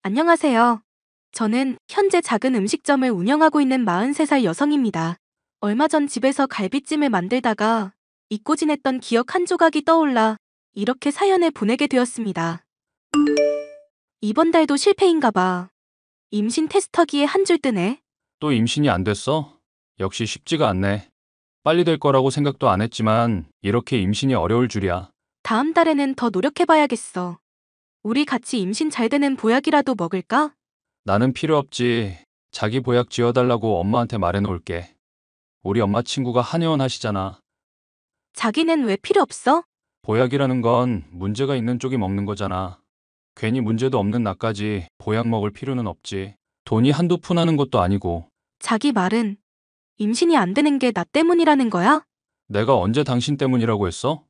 안녕하세요. 저는 현재 작은 음식점을 운영하고 있는 43살 여성입니다. 얼마 전 집에서 갈비찜을 만들다가 잊고 지냈던 기억 한 조각이 떠올라 이렇게 사연을 보내게 되었습니다. 이번 달도 실패인가 봐. 임신 테스터기에 한 줄 뜨네. 또 임신이 안 됐어? 역시 쉽지가 않네. 빨리 될 거라고 생각도 안 했지만 이렇게 임신이 어려울 줄이야. 다음 달에는 더 노력해봐야겠어. 우리 같이 임신 잘 되는 보약이라도 먹을까? 나는 필요 없지. 자기 보약 지어달라고 엄마한테 말해놓을게. 우리 엄마 친구가 한의원 하시잖아. 자기는 왜 필요 없어? 보약이라는 건 문제가 있는 쪽이 먹는 거잖아. 괜히 문제도 없는 나까지 보약 먹을 필요는 없지. 돈이 한두 푼 하는 것도 아니고. 자기 말은 임신이 안 되는 게 나 때문이라는 거야? 내가 언제 당신 때문이라고 했어?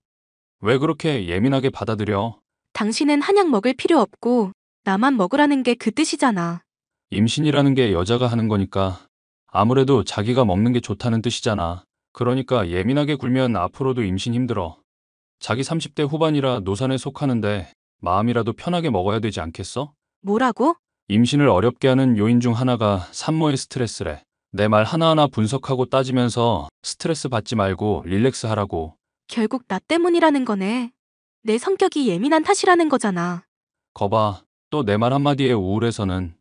왜 그렇게 예민하게 받아들여? 당신은 한약 먹을 필요 없고 나만 먹으라는 게 그 뜻이잖아. 임신이라는 게 여자가 하는 거니까 아무래도 자기가 먹는 게 좋다는 뜻이잖아. 그러니까 예민하게 굴면 앞으로도 임신 힘들어. 자기 30대 후반이라 노산에 속하는데 마음이라도 편하게 먹어야 되지 않겠어? 뭐라고? 임신을 어렵게 하는 요인 중 하나가 산모의 스트레스래. 내 말 하나하나 분석하고 따지면서 스트레스 받지 말고 릴렉스 하라고. 결국 나 때문이라는 거네. 내 성격이 예민한 탓이라는 거잖아. 거봐, 또 내 말 한마디에 우울해서는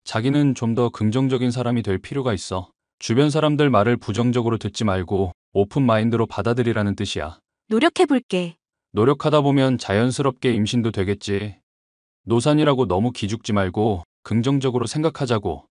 자기는 좀 더 긍정적인 사람이 될 필요가 있어. 주변 사람들 말을 부정적으로 듣지 말고 오픈 마인드로 받아들이라는 뜻이야. 노력해볼게. 노력하다 보면 자연스럽게 임신도 되겠지. 노산이라고 너무 기죽지 말고 긍정적으로 생각하자고.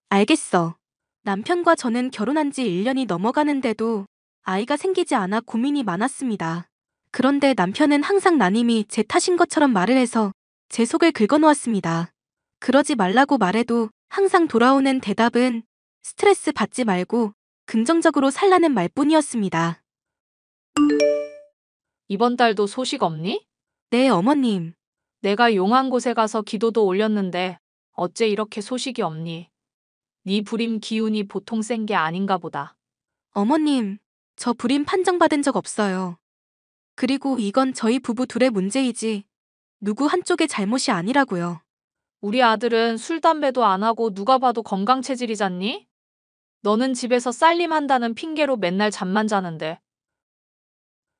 알겠어. 남편과 저는 결혼한 지 1년이 넘어가는데도 아이가 생기지 않아 고민이 많았습니다. 그런데 남편은 항상 나님이 제 탓인 것처럼 말을 해서 제 속을 긁어놓았습니다. 그러지 말라고 말해도 항상 돌아오는 대답은 스트레스 받지 말고 긍정적으로 살라는 말뿐이었습니다. 이번 달도 소식 없니? 네, 어머님. 내가 용한 곳에 가서 기도도 올렸는데 어째 이렇게 소식이 없니? 네 불임 기운이 보통 센 게 아닌가 보다. 어머님, 저 불임 판정받은 적 없어요. 그리고 이건 저희 부부 둘의 문제이지 누구 한쪽의 잘못이 아니라고요. 우리 아들은 술, 담배도 안 하고 누가 봐도 건강 체질이잖니? 너는 집에서 살림한다는 핑계로 맨날 잠만 자는데.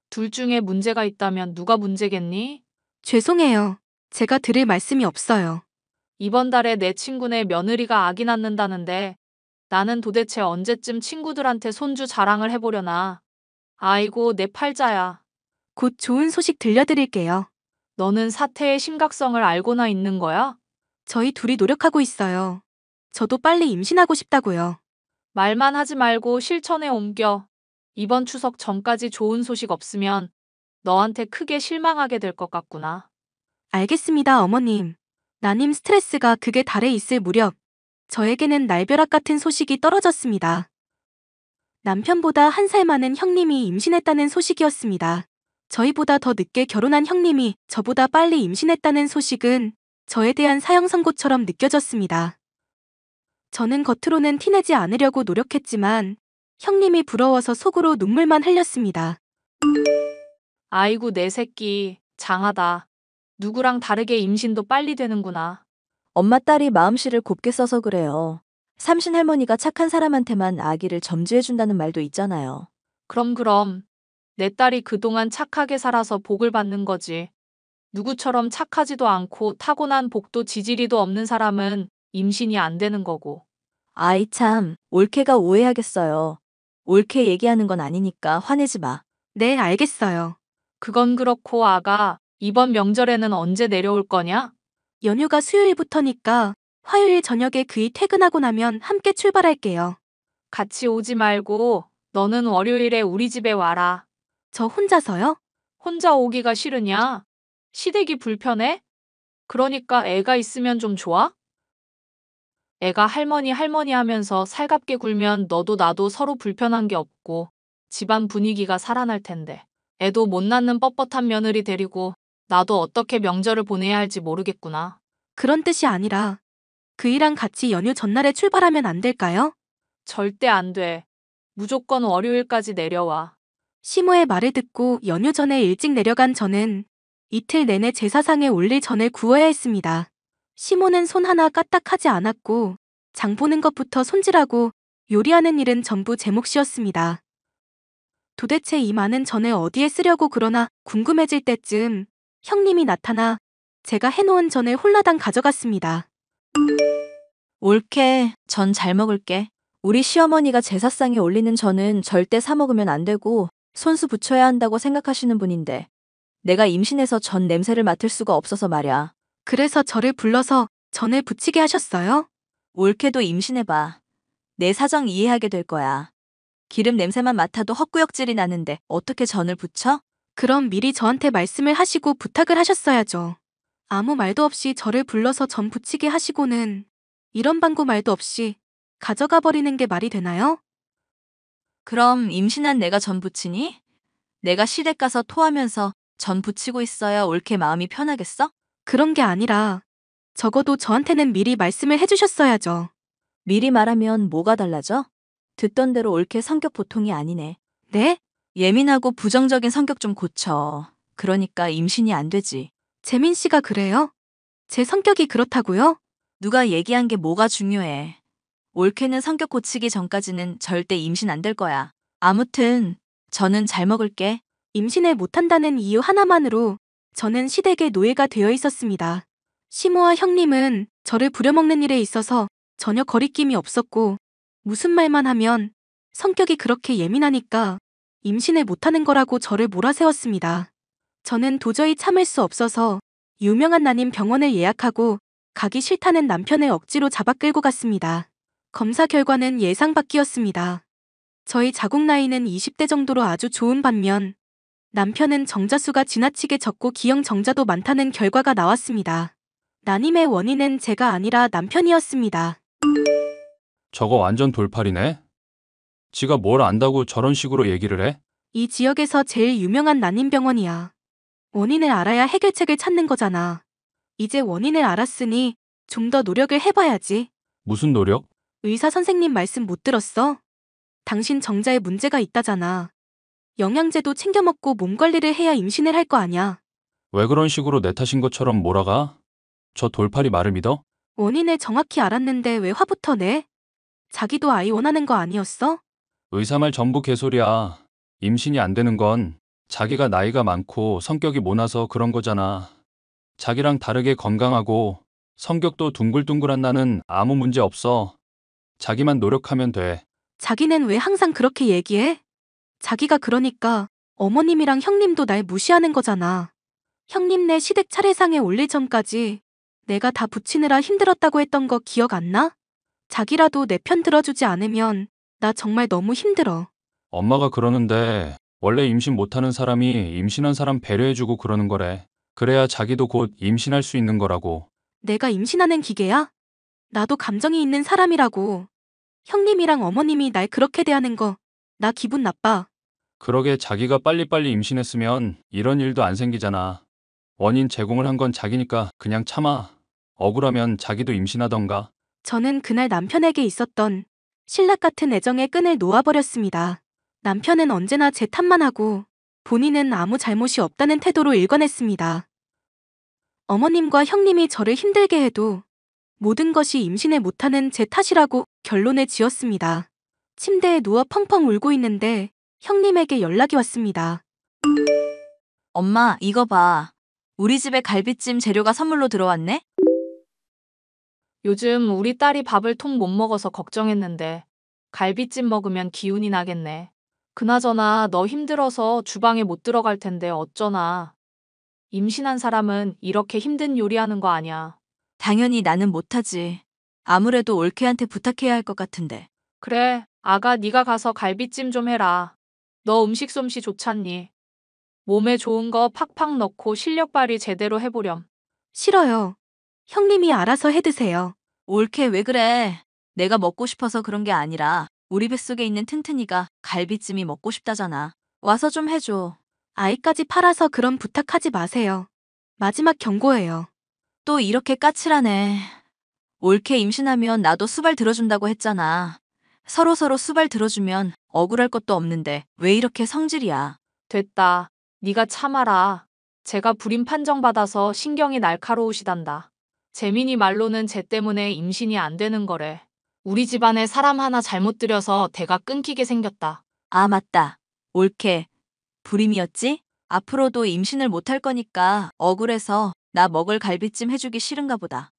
둘 중에 문제가 있다면 누가 문제겠니? 죄송해요. 제가 드릴 말씀이 없어요. 이번 달에 내 친구네 며느리가 아기 낳는다는데 나는 도대체 언제쯤 친구들한테 손주 자랑을 해보려나. 아이고, 내 팔자야. 곧 좋은 소식 들려드릴게요. 너는 사태의 심각성을 알고나 있는 거야? 저희 둘이 노력하고 있어요. 저도 빨리 임신하고 싶다고요. 말만 하지 말고 실천에 옮겨. 이번 추석 전까지 좋은 소식 없으면 너한테 크게 실망하게 될 것 같구나. 알겠습니다, 어머님. 나님 스트레스가 극에 달해 있을 무렵 저에게는 날벼락 같은 소식이 떨어졌습니다. 남편보다 1살 많은 형님이 임신했다는 소식이었습니다. 저희보다 더 늦게 결혼한 형님이 저보다 빨리 임신했다는 소식은 저에 대한 사형 선고처럼 느껴졌습니다. 저는 겉으로는 티내지 않으려고 노력했지만 형님이 부러워서 속으로 눈물만 흘렸습니다. 아이고, 내 새끼. 장하다. 누구랑 다르게 임신도 빨리 되는구나. 엄마 딸이 마음씨를 곱게 써서 그래요. 삼신 할머니가 착한 사람한테만 아기를 점지해준다는 말도 있잖아요. 그럼. 내 딸이 그동안 착하게 살아서 복을 받는 거지. 누구처럼 착하지도 않고 타고난 복도 지지리도 없는 사람은 임신이 안 되는 거고. 아이 참, 올케가 오해하겠어요. 옳게 얘기하는 건 아니니까 화내지 마. 네, 알겠어요. 그건 그렇고 아가, 이번 명절에는 언제 내려올 거냐? 연휴가 수요일부터니까 화요일 저녁에 그이 퇴근하고 나면 함께 출발할게요. 같이 오지 말고 너는 월요일에 우리 집에 와라. 저 혼자서요? 혼자 오기가 싫으냐? 시댁이 불편해? 그러니까 애가 있으면 좀 좋아? 애가 할머니 하면서 살갑게 굴면 너도 나도 서로 불편한 게 없고 집안 분위기가 살아날 텐데. 애도 못 낳는 뻣뻣한 며느리 데리고 나도 어떻게 명절을 보내야 할지 모르겠구나. 그런 뜻이 아니라 그이랑 같이 연휴 전날에 출발하면 안 될까요? 절대 안 돼. 무조건 월요일까지 내려와. 시모의 말을 듣고 연휴 전에 일찍 내려간 저는 이틀 내내 제사상에 올릴 전을 구워야 했습니다. 시모는 손 하나 까딱하지 않았고 장 보는 것부터 손질하고 요리하는 일은 전부 제 몫이었습니다. 도대체 이 많은 전을 어디에 쓰려고 그러나 궁금해질 때쯤 형님이 나타나 제가 해놓은 전을 홀라당 가져갔습니다. 옳게, 전 잘 먹을게. 우리 시어머니가 제사상에 올리는 전은 절대 사 먹으면 안 되고 손수 붙여야 한다고 생각하시는 분인데 내가 임신해서 전 냄새를 맡을 수가 없어서 말야. 그래서 저를 불러서 전을 부치게 하셨어요? 옳게도 임신해봐. 내 사정 이해하게 될 거야. 기름 냄새만 맡아도 헛구역질이 나는데 어떻게 전을 부쳐? 그럼 미리 저한테 말씀을 하시고 부탁을 하셨어야죠. 아무 말도 없이 저를 불러서 전 부치게 하시고는 이런 방구 말도 없이 가져가 버리는 게 말이 되나요? 그럼 임신한 내가 전 부치니? 내가 시댁 가서 토하면서 전 부치고 있어야 옳게 마음이 편하겠어? 그런 게 아니라 적어도 저한테는 미리 말씀을 해주셨어야죠. 미리 말하면 뭐가 달라져? 듣던 대로 옳게 성격 보통이 아니네. 네? 예민하고 부정적인 성격 좀 고쳐. 그러니까 임신이 안 되지. 재민 씨가 그래요? 제 성격이 그렇다고요? 누가 얘기한 게 뭐가 중요해. 옳게는 성격 고치기 전까지는 절대 임신 안 될 거야. 아무튼 저는 잘 먹을게. 임신을 못한다는 이유 하나만으로 저는 시댁의 노예가 되어 있었습니다. 시모와 형님은 저를 부려먹는 일에 있어서 전혀 거리낌이 없었고 무슨 말만 하면 성격이 그렇게 예민하니까 임신을 못하는 거라고 저를 몰아세웠습니다. 저는 도저히 참을 수 없어서 유명한 난임 병원을 예약하고 가기 싫다는 남편을 억지로 잡아 끌고 갔습니다. 검사 결과는 예상 밖이었습니다. 저희 자궁 나이는 20대 정도로 아주 좋은 반면 남편은 정자수가 지나치게 적고 기형 정자도 많다는 결과가 나왔습니다. 난임의 원인은 제가 아니라 남편이었습니다. 저거 완전 돌팔이네? 지가 뭘 안다고 저런 식으로 얘기를 해? 이 지역에서 제일 유명한 난임병원이야. 원인을 알아야 해결책을 찾는 거잖아. 이제 원인을 알았으니 좀 더 노력을 해봐야지. 무슨 노력? 의사 선생님 말씀 못 들었어? 당신 정자에 문제가 있다잖아. 영양제도 챙겨 먹고 몸 관리를 해야 임신을 할 거 아냐. 왜 그런 식으로 내 탓인 것처럼 몰아가? 저 돌팔이 말을 믿어? 원인을 정확히 알았는데 왜 화부터 내? 자기도 아이 원하는 거 아니었어? 의사 말 전부 개소리야. 임신이 안 되는 건 자기가 나이가 많고 성격이 모나서 그런 거잖아. 자기랑 다르게 건강하고 성격도 둥글둥글한 나는 아무 문제 없어. 자기만 노력하면 돼. 자기는 왜 항상 그렇게 얘기해? 자기가 그러니까 어머님이랑 형님도 날 무시하는 거잖아. 형님네 시댁 차례상에 올릴 전까지 내가 다 붙이느라 힘들었다고 했던 거 기억 안 나? 자기라도 내 편 들어주지 않으면 나 정말 너무 힘들어. 엄마가 그러는데 원래 임신 못하는 사람이 임신한 사람 배려해주고 그러는 거래. 그래야 자기도 곧 임신할 수 있는 거라고. 내가 임신하는 기계야? 나도 감정이 있는 사람이라고. 형님이랑 어머님이 날 그렇게 대하는 거 나 기분 나빠. 그러게 자기가 빨리빨리 임신했으면 이런 일도 안 생기잖아. 원인 제공을 한 건 자기니까 그냥 참아. 억울하면 자기도 임신하던가. 저는 그날 남편에게 있었던 신락 같은 애정의 끈을 놓아버렸습니다. 남편은 언제나 제 탓만 하고 본인은 아무 잘못이 없다는 태도로 일관했습니다. 어머님과 형님이 저를 힘들게 해도 모든 것이 임신을 못하는 제 탓이라고 결론을 지었습니다. 침대에 누워 펑펑 울고 있는데 형님에게 연락이 왔습니다. 엄마, 이거 봐. 우리 집에 갈비찜 재료가 선물로 들어왔네? 요즘 우리 딸이 밥을 통 못 먹어서 걱정했는데 갈비찜 먹으면 기운이 나겠네. 그나저나 너 힘들어서 주방에 못 들어갈 텐데 어쩌나. 임신한 사람은 이렇게 힘든 요리하는 거 아니야. 당연히 나는 못하지. 아무래도 올케한테 부탁해야 할 것 같은데. 그래, 아가 네가 가서 갈비찜 좀 해라. 너 음식 솜씨 좋잖니. 몸에 좋은 거 팍팍 넣고 실력 발휘 제대로 해보렴. 싫어요. 형님이 알아서 해드세요. 올케 왜 그래? 내가 먹고 싶어서 그런 게 아니라 우리 뱃속에 있는 튼튼이가 갈비찜이 먹고 싶다잖아. 와서 좀 해줘. 아이까지 팔아서 그런 부탁하지 마세요. 마지막 경고예요. 또 이렇게 까칠하네. 올케 임신하면 나도 수발 들어준다고 했잖아. 서로서로 수발 들어주면 억울할 것도 없는데 왜 이렇게 성질이야. 됐다. 네가 참아라. 제가 불임 판정받아서 신경이 날카로우시단다. 재민이 말로는 쟤 때문에 임신이 안 되는 거래. 우리 집안에 사람 하나 잘못 들여서 대가 끊기게 생겼다. 아, 맞다. 옳게. 불임이었지? 앞으로도 임신을 못할 거니까 억울해서 나 먹을 갈비찜 해주기 싫은가 보다.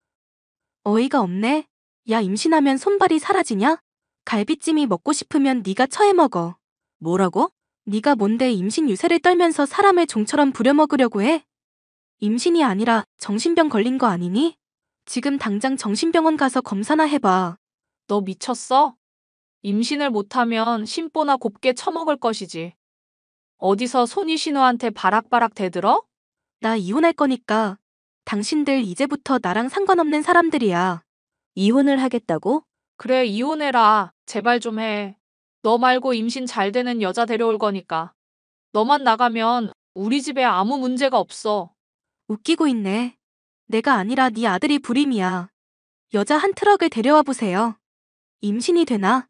어이가 없네. 야, 임신하면 손발이 사라지냐? 갈비찜이 먹고 싶으면 네가 처해 먹어. 뭐라고? 네가 뭔데 임신 유세를 떨면서 사람을 종처럼 부려먹으려고 해? 임신이 아니라 정신병 걸린 거 아니니? 지금 당장 정신병원 가서 검사나 해봐. 너 미쳤어? 임신을 못하면 심보나 곱게 처먹을 것이지. 어디서 손이신우한테 바락바락 대들어? 나 이혼할 거니까 당신들 이제부터 나랑 상관없는 사람들이야. 이혼을 하겠다고? 그래, 이혼해라. 제발 좀 해. 너 말고 임신 잘 되는 여자 데려올 거니까. 너만 나가면 우리 집에 아무 문제가 없어. 웃기고 있네. 내가 아니라 네 아들이 불임이야. 여자 한 트럭을 데려와 보세요. 임신이 되나?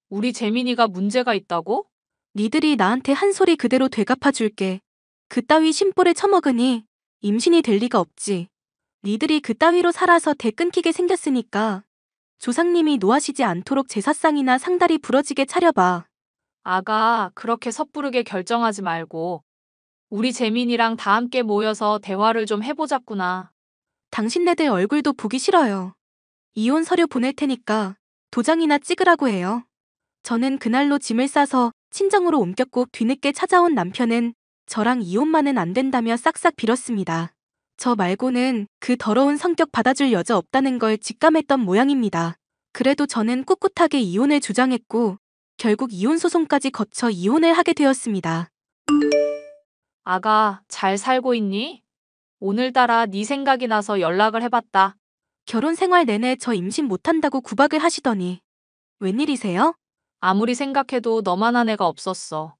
우리 재민이가 문제가 있다고? 니들이 나한테 한 소리 그대로 되갚아 줄게. 그따위 심보를 처먹으니 임신이 될 리가 없지. 니들이 그따위로 살아서 대 끊기게 생겼으니까 조상님이 노하시지 않도록 제사상이나 상다리 부러지게 차려봐. 아가, 그렇게 섣부르게 결정하지 말고 우리 재민이랑 다 함께 모여서 대화를 좀 해보자꾸나. 당신네들 얼굴도 보기 싫어요. 이혼 서류 보낼 테니까 도장이나 찍으라고 해요. 저는 그날로 짐을 싸서 친정으로 옮겼고 뒤늦게 찾아온 남편은 저랑 이혼만은 안 된다며 싹싹 빌었습니다. 저 말고는 그 더러운 성격 받아줄 여자 없다는 걸 직감했던 모양입니다. 그래도 저는 꿋꿋하게 이혼을 주장했고 결국 이혼 소송까지 거쳐 이혼을 하게 되었습니다. 아가, 잘 살고 있니? 오늘따라 네 생각이 나서 연락을 해봤다. 결혼 생활 내내 저 임신 못한다고 구박을 하시더니 웬일이세요? 아무리 생각해도 너만한 애가 없었어.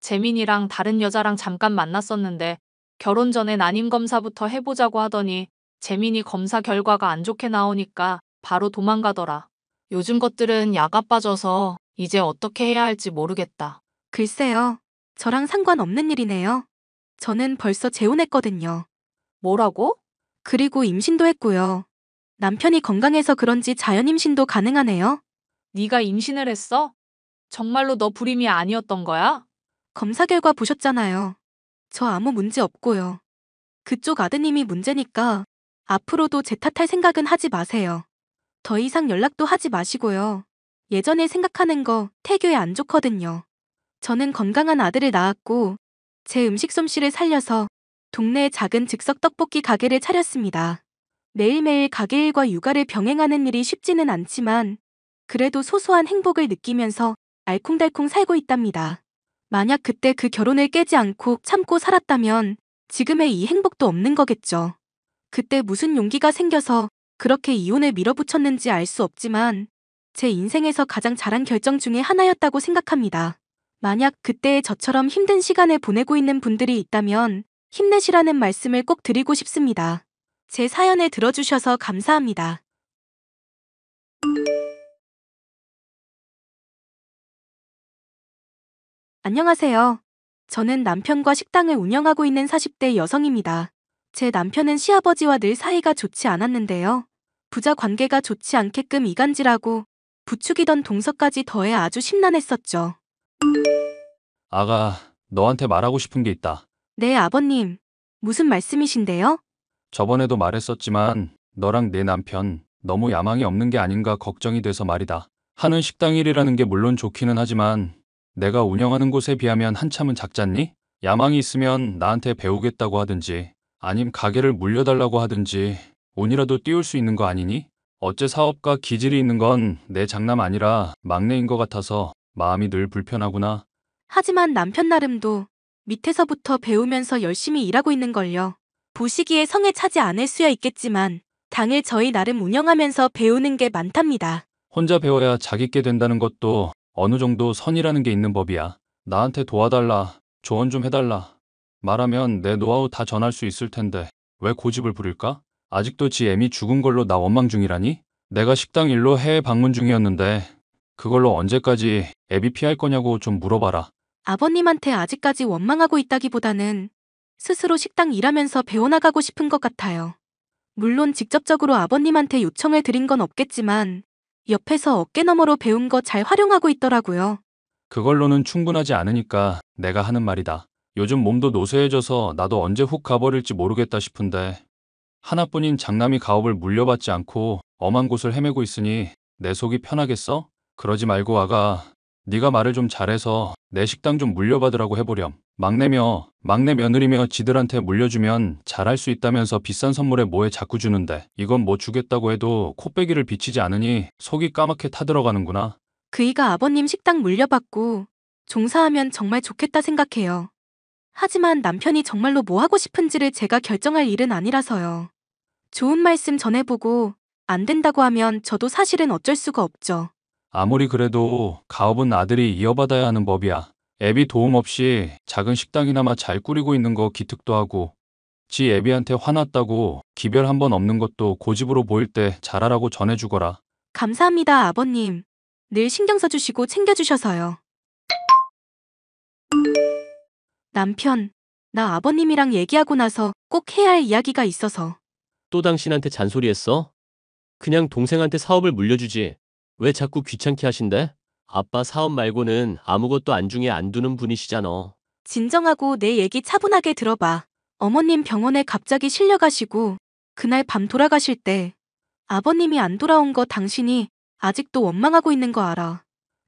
재민이랑 다른 여자랑 잠깐 만났었는데 결혼 전에 난임 검사부터 해보자고 하더니 재민이 검사 결과가 안 좋게 나오니까 바로 도망가더라. 요즘 것들은 야가 빠져서 이제 어떻게 해야 할지 모르겠다. 글쎄요. 저랑 상관없는 일이네요. 저는 벌써 재혼했거든요. 뭐라고? 그리고 임신도 했고요. 남편이 건강해서 그런지 자연 임신도 가능하네요. 네가 임신을 했어? 정말로 너 불임이 아니었던 거야? 검사 결과 보셨잖아요. 저 아무 문제 없고요. 그쪽 아드님이 문제니까 앞으로도 제 탓할 생각은 하지 마세요. 더 이상 연락도 하지 마시고요. 예전에 생각하는 거 태교에 안 좋거든요. 저는 건강한 아들을 낳았고 제 음식 솜씨를 살려서 동네에 작은 즉석 떡볶이 가게를 차렸습니다. 매일매일 가게 일과 육아를 병행하는 일이 쉽지는 않지만 그래도 소소한 행복을 느끼면서 알콩달콩 살고 있답니다. 만약 그때 그 결혼을 깨지 않고 참고 살았다면 지금의 이 행복도 없는 거겠죠. 그때 무슨 용기가 생겨서 그렇게 이혼을 밀어붙였는지 알 수 없지만 제 인생에서 가장 잘한 결정 중에 하나였다고 생각합니다. 만약 그때의 저처럼 힘든 시간을 보내고 있는 분들이 있다면 힘내시라는 말씀을 꼭 드리고 싶습니다. 제 사연을 들어주셔서 감사합니다. 안녕하세요. 저는 남편과 식당을 운영하고 있는 40대 여성입니다. 제 남편은 시아버지와 늘 사이가 좋지 않았는데요. 부자 관계가 좋지 않게끔 이간질하고 부추기던 동서까지 더해 아주 심란했었죠. 아가, 너한테 말하고 싶은 게 있다. 네, 아버님. 무슨 말씀이신데요? 저번에도 말했었지만 너랑 내 남편 너무 야망이 없는 게 아닌가 걱정이 돼서 말이다. 하는 식당 일이라는 게 물론 좋기는 하지만 내가 운영하는 곳에 비하면 한참은 작잖니? 야망이 있으면 나한테 배우겠다고 하든지 아님 가게를 물려달라고 하든지 운이라도 띄울 수 있는 거 아니니? 어째 사업가 기질이 있는 건 내 장남 아니라 막내인 것 같아서 마음이 늘 불편하구나. 하지만 남편 나름도 밑에서부터 배우면서 열심히 일하고 있는걸요. 보시기에 성에 차지 않을 수야 있겠지만 당일 저희 나름 운영하면서 배우는 게 많답니다. 혼자 배워야 자기께 된다는 것도 어느 정도 선이라는 게 있는 법이야. 나한테 도와달라, 조언 좀 해달라. 말하면 내 노하우 다 전할 수 있을 텐데 왜 고집을 부릴까? 아직도 지 애미 죽은 걸로 나 원망 중이라니? 내가 식당 일로 해외 방문 중이었는데 그걸로 언제까지 애비 피할 거냐고 좀 물어봐라. 아버님한테 아직까지 원망하고 있다기보다는 스스로 식당 일하면서 배워나가고 싶은 것 같아요. 물론 직접적으로 아버님한테 요청을 드린 건 없겠지만 옆에서 어깨너머로 배운 거 잘 활용하고 있더라고요. 그걸로는 충분하지 않으니까 내가 하는 말이다. 요즘 몸도 노쇠해져서 나도 언제 훅 가버릴지 모르겠다 싶은데 하나뿐인 장남이 가업을 물려받지 않고 엄한 곳을 헤매고 있으니 내 속이 편하겠어? 그러지 말고 아가, 네가 말을 좀 잘해서 내 식당 좀 물려받으라고 해보렴. 막내 며느리며 지들한테 물려주면 잘할 수 있다면서 비싼 선물에 뭐에 자꾸 주는데 이건 뭐 주겠다고 해도 코빼기를 비치지 않으니 속이 까맣게 타들어가는구나. 그이가 아버님 식당 물려받고 종사하면 정말 좋겠다 생각해요. 하지만 남편이 정말로 뭐 하고 싶은지를 제가 결정할 일은 아니라서요. 좋은 말씀 전해보고 안 된다고 하면 저도 사실은 어쩔 수가 없죠. 아무리 그래도 가업은 아들이 이어받아야 하는 법이야. 애비 도움 없이 작은 식당이나마 잘 꾸리고 있는 거 기특도 하고 지 애비한테 화났다고 기별 한 번 없는 것도 고집으로 보일 때 잘하라고 전해주거라. 감사합니다, 아버님. 늘 신경 써주시고 챙겨주셔서요. 남편, 나 아버님이랑 얘기하고 나서 꼭 해야 할 이야기가 있어서. 또 당신한테 잔소리했어? 그냥 동생한테 사업을 물려주지. 왜 자꾸 귀찮게 하신대? 아빠 사업 말고는 아무것도 안중에 안 두는 분이시잖아. 진정하고 내 얘기 차분하게 들어봐. 어머님 병원에 갑자기 실려가시고 그날 밤 돌아가실 때 아버님이 안 돌아온 거 당신이 아직도 원망하고 있는 거 알아.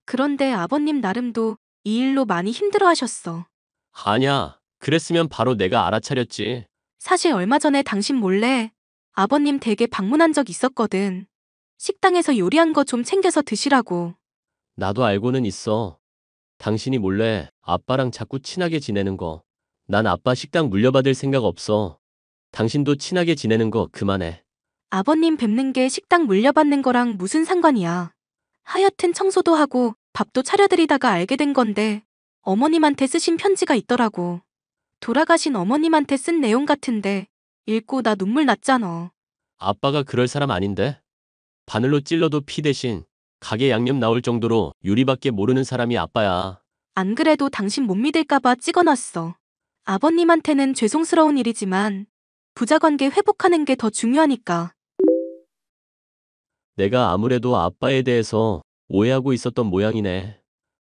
그런데 아버님 나름도 이 일로 많이 힘들어하셨어. 아냐, 그랬으면 바로 내가 알아차렸지. 사실 얼마 전에 당신 몰래 아버님 댁에 방문한 적 있었거든. 식당에서 요리한 거 좀 챙겨서 드시라고. 나도 알고는 있어. 당신이 몰래 아빠랑 자꾸 친하게 지내는 거. 난 아빠 식당 물려받을 생각 없어. 당신도 친하게 지내는 거 그만해. 아버님 뵙는 게 식당 물려받는 거랑 무슨 상관이야. 하여튼 청소도 하고 밥도 차려드리다가 알게 된 건데 어머님한테 쓰신 편지가 있더라고. 돌아가신 어머님한테 쓴 내용 같은데 읽고 나 눈물 났잖아. 아빠가 그럴 사람 아닌데? 바늘로 찔러도 피 대신 가게 양념 나올 정도로 요리밖에 모르는 사람이 아빠야. 안 그래도 당신 못 믿을까봐 찍어놨어. 아버님한테는 죄송스러운 일이지만 부자관계 회복하는 게 더 중요하니까. 내가 아무래도 아빠에 대해서 오해하고 있었던 모양이네.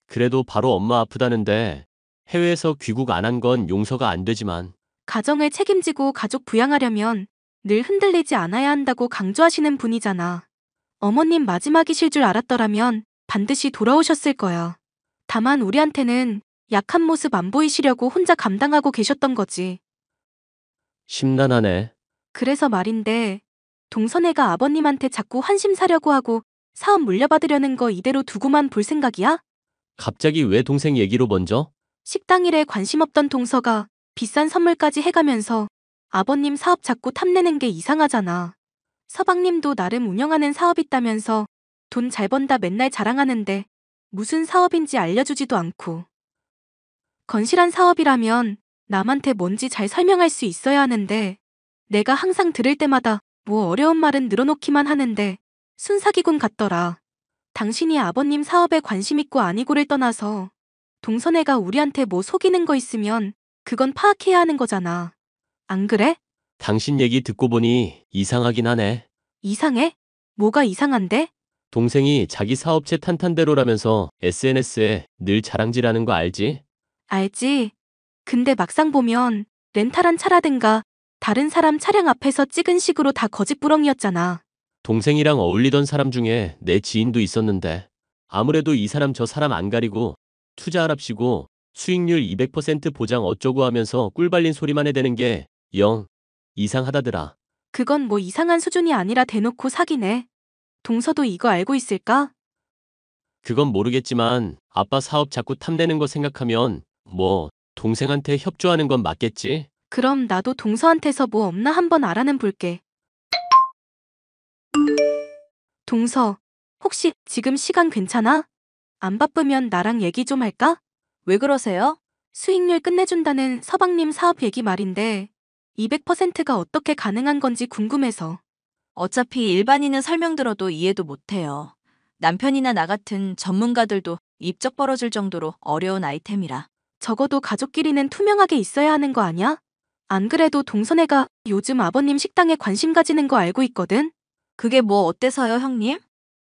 그래도 바로 엄마 아프다는데 해외에서 귀국 안 한 건 용서가 안 되지만 가정을 책임지고 가족 부양하려면 늘 흔들리지 않아야 한다고 강조하시는 분이잖아. 어머님 마지막이실 줄 알았더라면 반드시 돌아오셨을 거야. 다만 우리한테는 약한 모습 안 보이시려고 혼자 감당하고 계셨던 거지. 심란하네. 그래서 말인데 동선애가 아버님한테 자꾸 환심 사려고 하고 사업 물려받으려는 거 이대로 두고만 볼 생각이야? 갑자기 왜 동생 얘기로 먼저? 식당 일에 관심 없던 동서가 비싼 선물까지 해가면서 아버님 사업 자꾸 탐내는 게 이상하잖아. 서방님도 나름 운영하는 사업 있다면서 돈 잘 번다 맨날 자랑하는데 무슨 사업인지 알려주지도 않고. 건실한 사업이라면 남한테 뭔지 잘 설명할 수 있어야 하는데 내가 항상 들을 때마다 뭐 어려운 말은 늘어놓기만 하는데 순사기군 같더라. 당신이 아버님 사업에 관심 있고 아니고를 떠나서 동선애가 우리한테 뭐 속이는 거 있으면 그건 파악해야 하는 거잖아. 안 그래? 당신 얘기 듣고 보니 이상하긴 하네. 이상해? 뭐가 이상한데? 동생이 자기 사업체 탄탄대로라면서 SNS에 늘 자랑질하는 거 알지? 알지. 근데 막상 보면 렌탈한 차라든가 다른 사람 차량 앞에서 찍은 식으로 다 거짓부렁이었잖아. 동생이랑 어울리던 사람 중에 내 지인도 있었는데 아무래도 이 사람 저 사람 안 가리고 투자하랍시고 수익률 200% 보장 어쩌고 하면서 꿀발린 소리만 해대는 게 영 이상하다더라. 그건 뭐 이상한 수준이 아니라 대놓고 사기네. 동서도 이거 알고 있을까? 그건 모르겠지만 아빠 사업 자꾸 탐내는 거 생각하면 뭐 동생한테 협조하는 건 맞겠지? 그럼 나도 동서한테서 뭐 없나 한번 알아는 볼게. 동서, 혹시 지금 시간 괜찮아? 안 바쁘면 나랑 얘기 좀 할까? 왜 그러세요? 수익률 끝내준다는 서방님 사업 얘기 말인데 200%가 어떻게 가능한 건지 궁금해서. 어차피 일반인은 설명 들어도 이해도 못해요. 남편이나 나 같은 전문가들도 입적 벌어질 정도로 어려운 아이템이라. 적어도 가족끼리는 투명하게 있어야 하는 거 아니야? 안 그래도 동선애가 요즘 아버님 식당에 관심 가지는 거 알고 있거든? 그게 뭐 어때서요, 형님?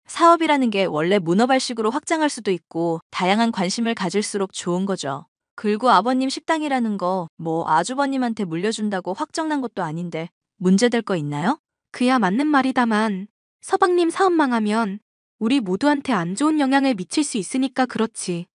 사업이라는 게 원래 문어발식으로 확장할 수도 있고 다양한 관심을 가질수록 좋은 거죠. 그리고 아버님 식당이라는 거 뭐 아주버님한테 물려준다고 확정난 것도 아닌데 문제될 거 있나요? 그야 맞는 말이다만 서방님 사업 망하면 우리 모두한테 안 좋은 영향을 미칠 수 있으니까 그렇지.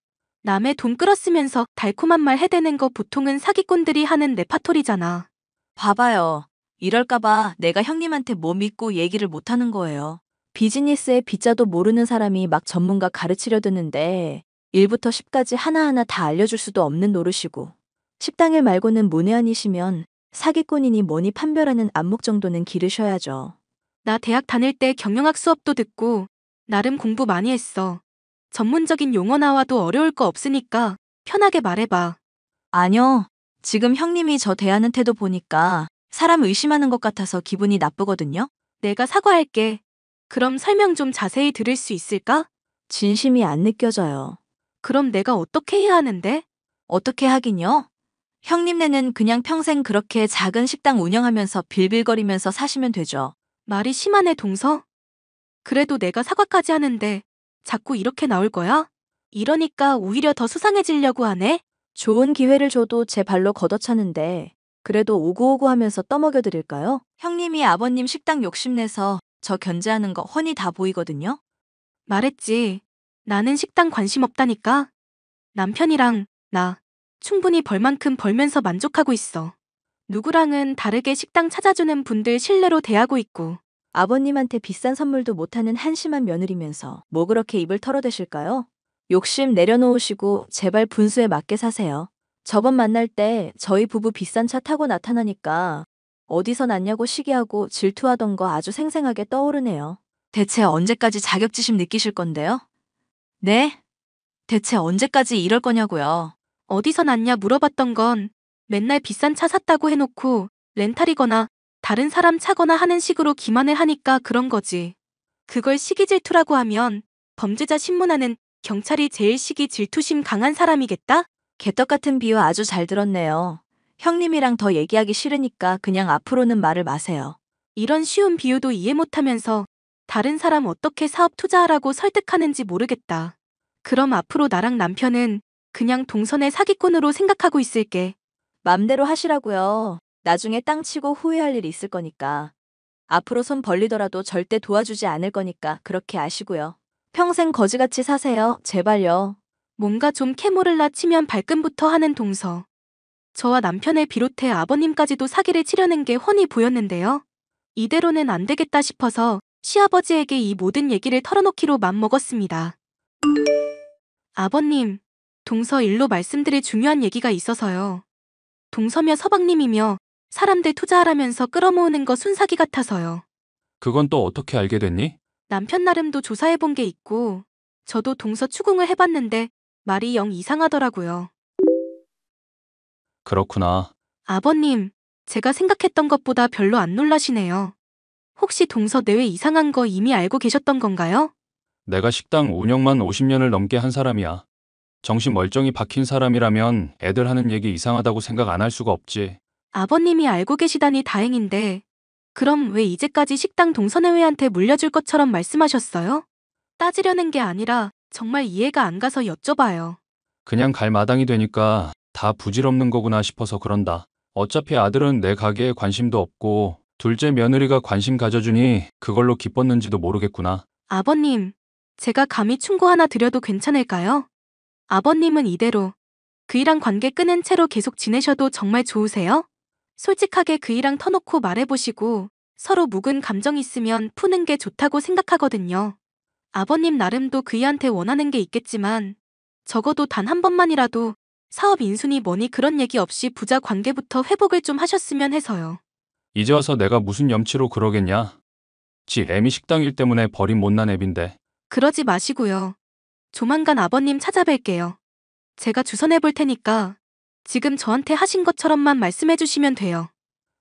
남의 돈 끌어쓰면서 달콤한 말 해대는 거 보통은 사기꾼들이 하는 레파토리잖아. 봐봐요. 이럴까봐 내가 형님한테 뭐 믿고 얘기를 못하는 거예요. 비즈니스의 비자도 모르는 사람이 막 전문가 가르치려 드는데 1부터 10까지 하나하나 다 알려줄 수도 없는 노릇이고 식당일 말고는 문외한이시면 사기꾼이니 뭐니 판별하는 안목 정도는 기르셔야죠. 나 대학 다닐 때 경영학 수업도 듣고 나름 공부 많이 했어. 전문적인 용어 나와도 어려울 거 없으니까 편하게 말해봐. 아니요. 지금 형님이 저 대하는 태도 보니까 사람 의심하는 것 같아서 기분이 나쁘거든요. 내가 사과할게. 그럼 설명 좀 자세히 들을 수 있을까? 진심이 안 느껴져요. 그럼 내가 어떻게 해야 하는데? 어떻게 하긴요? 형님네는 그냥 평생 그렇게 작은 식당 운영하면서 빌빌거리면서 사시면 되죠. 말이 심하네, 동서. 그래도 내가 사과까지 하는데 자꾸 이렇게 나올 거야? 이러니까 오히려 더 수상해지려고 하네? 좋은 기회를 줘도 제 발로 걷어차는데 그래도 오구오구 하면서 떠먹여 드릴까요? 형님이 아버님 식당 욕심내서 저 견제하는 거 훤히 다 보이거든요. 말했지. 나는 식당 관심 없다니까. 남편이랑 나 충분히 벌 만큼 벌면서 만족하고 있어. 누구랑은 다르게 식당 찾아주는 분들 신뢰로 대하고 있고. 아버님한테 비싼 선물도 못하는 한심한 며느리면서 뭐 그렇게 입을 털어대실까요? 욕심 내려놓으시고 제발 분수에 맞게 사세요. 저번 만날 때 저희 부부 비싼 차 타고 나타나니까 어디서 났냐고 시기하고 질투하던 거 아주 생생하게 떠오르네요. 대체 언제까지 자격지심 느끼실 건데요? 네? 대체 언제까지 이럴 거냐고요? 어디서 났냐 물어봤던 건 맨날 비싼 차 샀다고 해놓고 렌탈이거나 다른 사람 차거나 하는 식으로 기만을 하니까 그런 거지. 그걸 시기 질투라고 하면 범죄자 신문하는 경찰이 제일 시기 질투심 강한 사람이겠다? 개떡 같은 비유 아주 잘 들었네요. 형님이랑 더 얘기하기 싫으니까 그냥 앞으로는 말을 마세요. 이런 쉬운 비유도 이해 못하면서 다른 사람 어떻게 사업 투자하라고 설득하는지 모르겠다. 그럼 앞으로 나랑 남편은 그냥 동선의 사기꾼으로 생각하고 있을게. 맘대로 하시라고요. 나중에 땅 치고 후회할 일 있을 거니까. 앞으로 손 벌리더라도 절대 도와주지 않을 거니까 그렇게 아시고요. 평생 거지같이 사세요. 제발요. 뭔가 좀 캐모를라 치면 발끈부터 하는 동서. 저와 남편을 비롯해 아버님까지도 사기를 치려는 게 훤히 보였는데요. 이대로는 안 되겠다 싶어서 시아버지에게 이 모든 얘기를 털어놓기로 맘먹었습니다. 아버님, 동서 일로 말씀드릴 중요한 얘기가 있어서요. 동서며 서방님이며 사람들 투자하라면서 끌어모으는 거 순사기 같아서요. 그건 또 어떻게 알게 됐니? 남편 나름도 조사해본 게 있고 저도 동서 추궁을 해봤는데 말이 영 이상하더라고요. 그렇구나. 아버님, 제가 생각했던 것보다 별로 안 놀라시네요. 혹시 동서 내외 이상한 거 이미 알고 계셨던 건가요? 내가 식당 운영만 50년을 넘게 한 사람이야. 정신 멀쩡히 박힌 사람이라면 애들 하는 얘기 이상하다고 생각 안 할 수가 없지. 아버님이 알고 계시다니 다행인데 그럼 왜 이제까지 식당 동서내외한테 물려줄 것처럼 말씀하셨어요? 따지려는 게 아니라 정말 이해가 안 가서 여쭤봐요. 그냥 갈 마당이 되니까 다 부질없는 거구나 싶어서 그런다. 어차피 아들은 내 가게에 관심도 없고 둘째 며느리가 관심 가져주니 그걸로 기뻤는지도 모르겠구나. 아버님, 제가 감히 충고 하나 드려도 괜찮을까요? 아버님은 이대로 그이랑 관계 끊은 채로 계속 지내셔도 정말 좋으세요? 솔직하게 그이랑 터놓고 말해보시고 서로 묵은 감정 있으면 푸는 게 좋다고 생각하거든요. 아버님 나름도 그이한테 원하는 게 있겠지만 적어도 단 한 번만이라도 사업 인순이 뭐니 그런 얘기 없이 부자 관계부터 회복을 좀 하셨으면 해서요. 이제 와서 내가 무슨 염치로 그러겠냐? 지 애미 식당 일 때문에 버린 못난 애빈데. 그러지 마시고요. 조만간 아버님 찾아뵐게요. 제가 주선해볼 테니까 지금 저한테 하신 것처럼만 말씀해 주시면 돼요.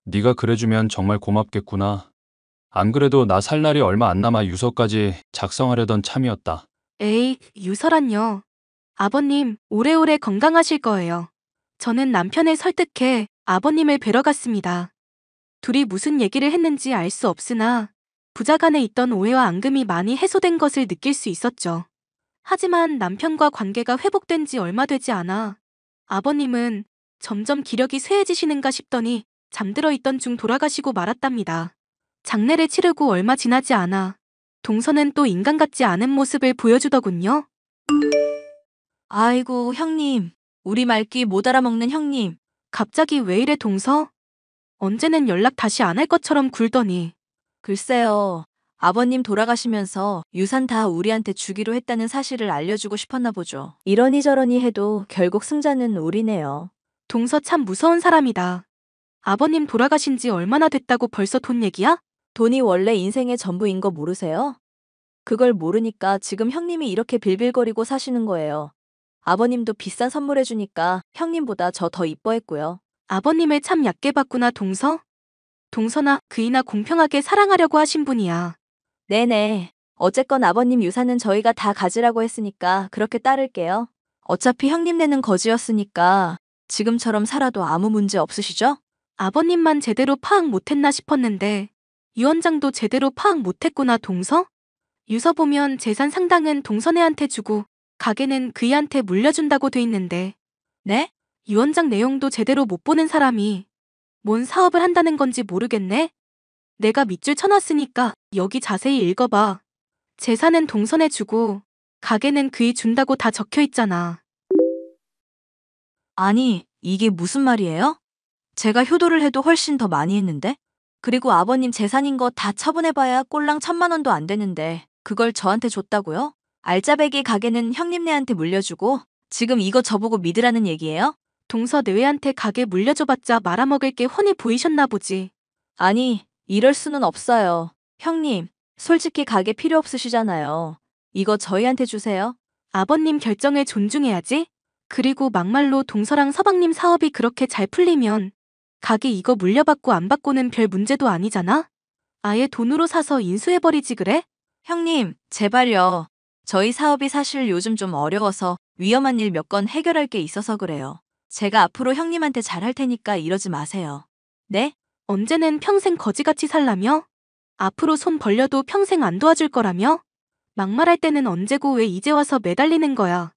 네가 그래주면 정말 고맙겠구나. 안 그래도 나 살 날이 얼마 안 남아 유서까지 작성하려던 참이었다. 에이, 유서란요. 아버님, 오래오래 건강하실 거예요. 저는 남편을 설득해 아버님을 뵈러 갔습니다. 둘이 무슨 얘기를 했는지 알 수 없으나 부자간에 있던 오해와 앙금이 많이 해소된 것을 느낄 수 있었죠. 하지만 남편과 관계가 회복된 지 얼마 되지 않아 아버님은 점점 기력이 쇠해지시는가 싶더니 잠들어 있던 중 돌아가시고 말았답니다. 장례를 치르고 얼마 지나지 않아 동서는 또 인간 같지 않은 모습을 보여주더군요. 아이고, 형님. 우리 말귀 못 알아먹는 형님. 갑자기 왜 이래 동서? 언제는 연락 다시 안 할 것처럼 굴더니. 글쎄요. 아버님 돌아가시면서 유산 다 우리한테 주기로 했다는 사실을 알려주고 싶었나 보죠. 이러니 저러니 해도 결국 승자는 우리네요. 동서 참 무서운 사람이다. 아버님 돌아가신 지 얼마나 됐다고 벌써 돈 얘기야? 돈이 원래 인생의 전부인 거 모르세요? 그걸 모르니까 지금 형님이 이렇게 빌빌거리고 사시는 거예요. 아버님도 비싼 선물해주니까 형님보다 저 더 이뻐했고요. 아버님을 참 얕게 봤구나 동서? 동서나 그이나 공평하게 사랑하려고 하신 분이야. 네네. 어쨌건 아버님 유산은 저희가 다 가지라고 했으니까 그렇게 따를게요. 어차피 형님네는 거지였으니까 지금처럼 살아도 아무 문제 없으시죠? 아버님만 제대로 파악 못했나 싶었는데 유 원장도 제대로 파악 못했구나 동서? 유서 보면 재산 상당은 동서네한테 주고 가게는 그이한테 물려준다고 돼 있는데 네? 유 원장 내용도 제대로 못 보는 사람이 뭔 사업을 한다는 건지 모르겠네? 내가 밑줄 쳐놨으니까 여기 자세히 읽어봐. 재산은 동선에 주고 가게는 그이 준다고 다 적혀 있잖아. 아니, 이게 무슨 말이에요? 제가 효도를 해도 훨씬 더 많이 했는데? 그리고 아버님 재산인 거 다 처분해봐야 꼴랑 1,000만 원도 안 되는데 그걸 저한테 줬다고요? 알짜배기 가게는 형님네한테 물려주고 지금 이거 저보고 믿으라는 얘기예요? 동서 내외한테 가게 물려줘봤자 말아먹을 게 훤히 보이셨나 보지. 아니, 이럴 수는 없어요. 형님, 솔직히 가게 필요 없으시잖아요. 이거 저희한테 주세요. 아버님 결정을 존중해야지. 그리고 막말로 동서랑 서방님 사업이 그렇게 잘 풀리면 가게 이거 물려받고 안 받고는 별 문제도 아니잖아? 아예 돈으로 사서 인수해버리지 그래? 형님, 제발요. 저희 사업이 사실 요즘 좀 어려워서 위험한 일 몇 건 해결할 게 있어서 그래요. 제가 앞으로 형님한테 잘할 테니까 이러지 마세요. 네? 언제는 평생 거지같이 살라며? 앞으로 손 벌려도 평생 안 도와줄 거라며? 막말할 때는 언제고 왜 이제 와서 매달리는 거야?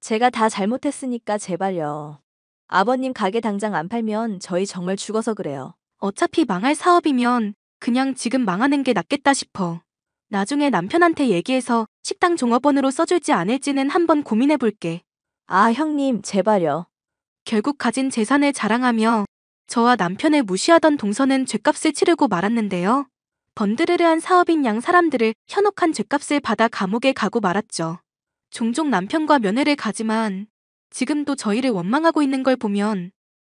제가 다 잘못했으니까 제발요. 아버님 가게 당장 안 팔면 저희 정말 죽어서 그래요. 어차피 망할 사업이면 그냥 지금 망하는 게 낫겠다 싶어. 나중에 남편한테 얘기해서 식당 종업원으로 써줄지 않을지는 한번 고민해 볼게. 아, 형님, 제발요. 결국 가진 재산을 자랑하며 저와 남편을 무시하던 동서는 죗값을 치르고 말았는데요. 번드르르한 사업인 양 사람들을 현혹한 죗값을 받아 감옥에 가고 말았죠. 종종 남편과 면회를 가지만 지금도 저희를 원망하고 있는 걸 보면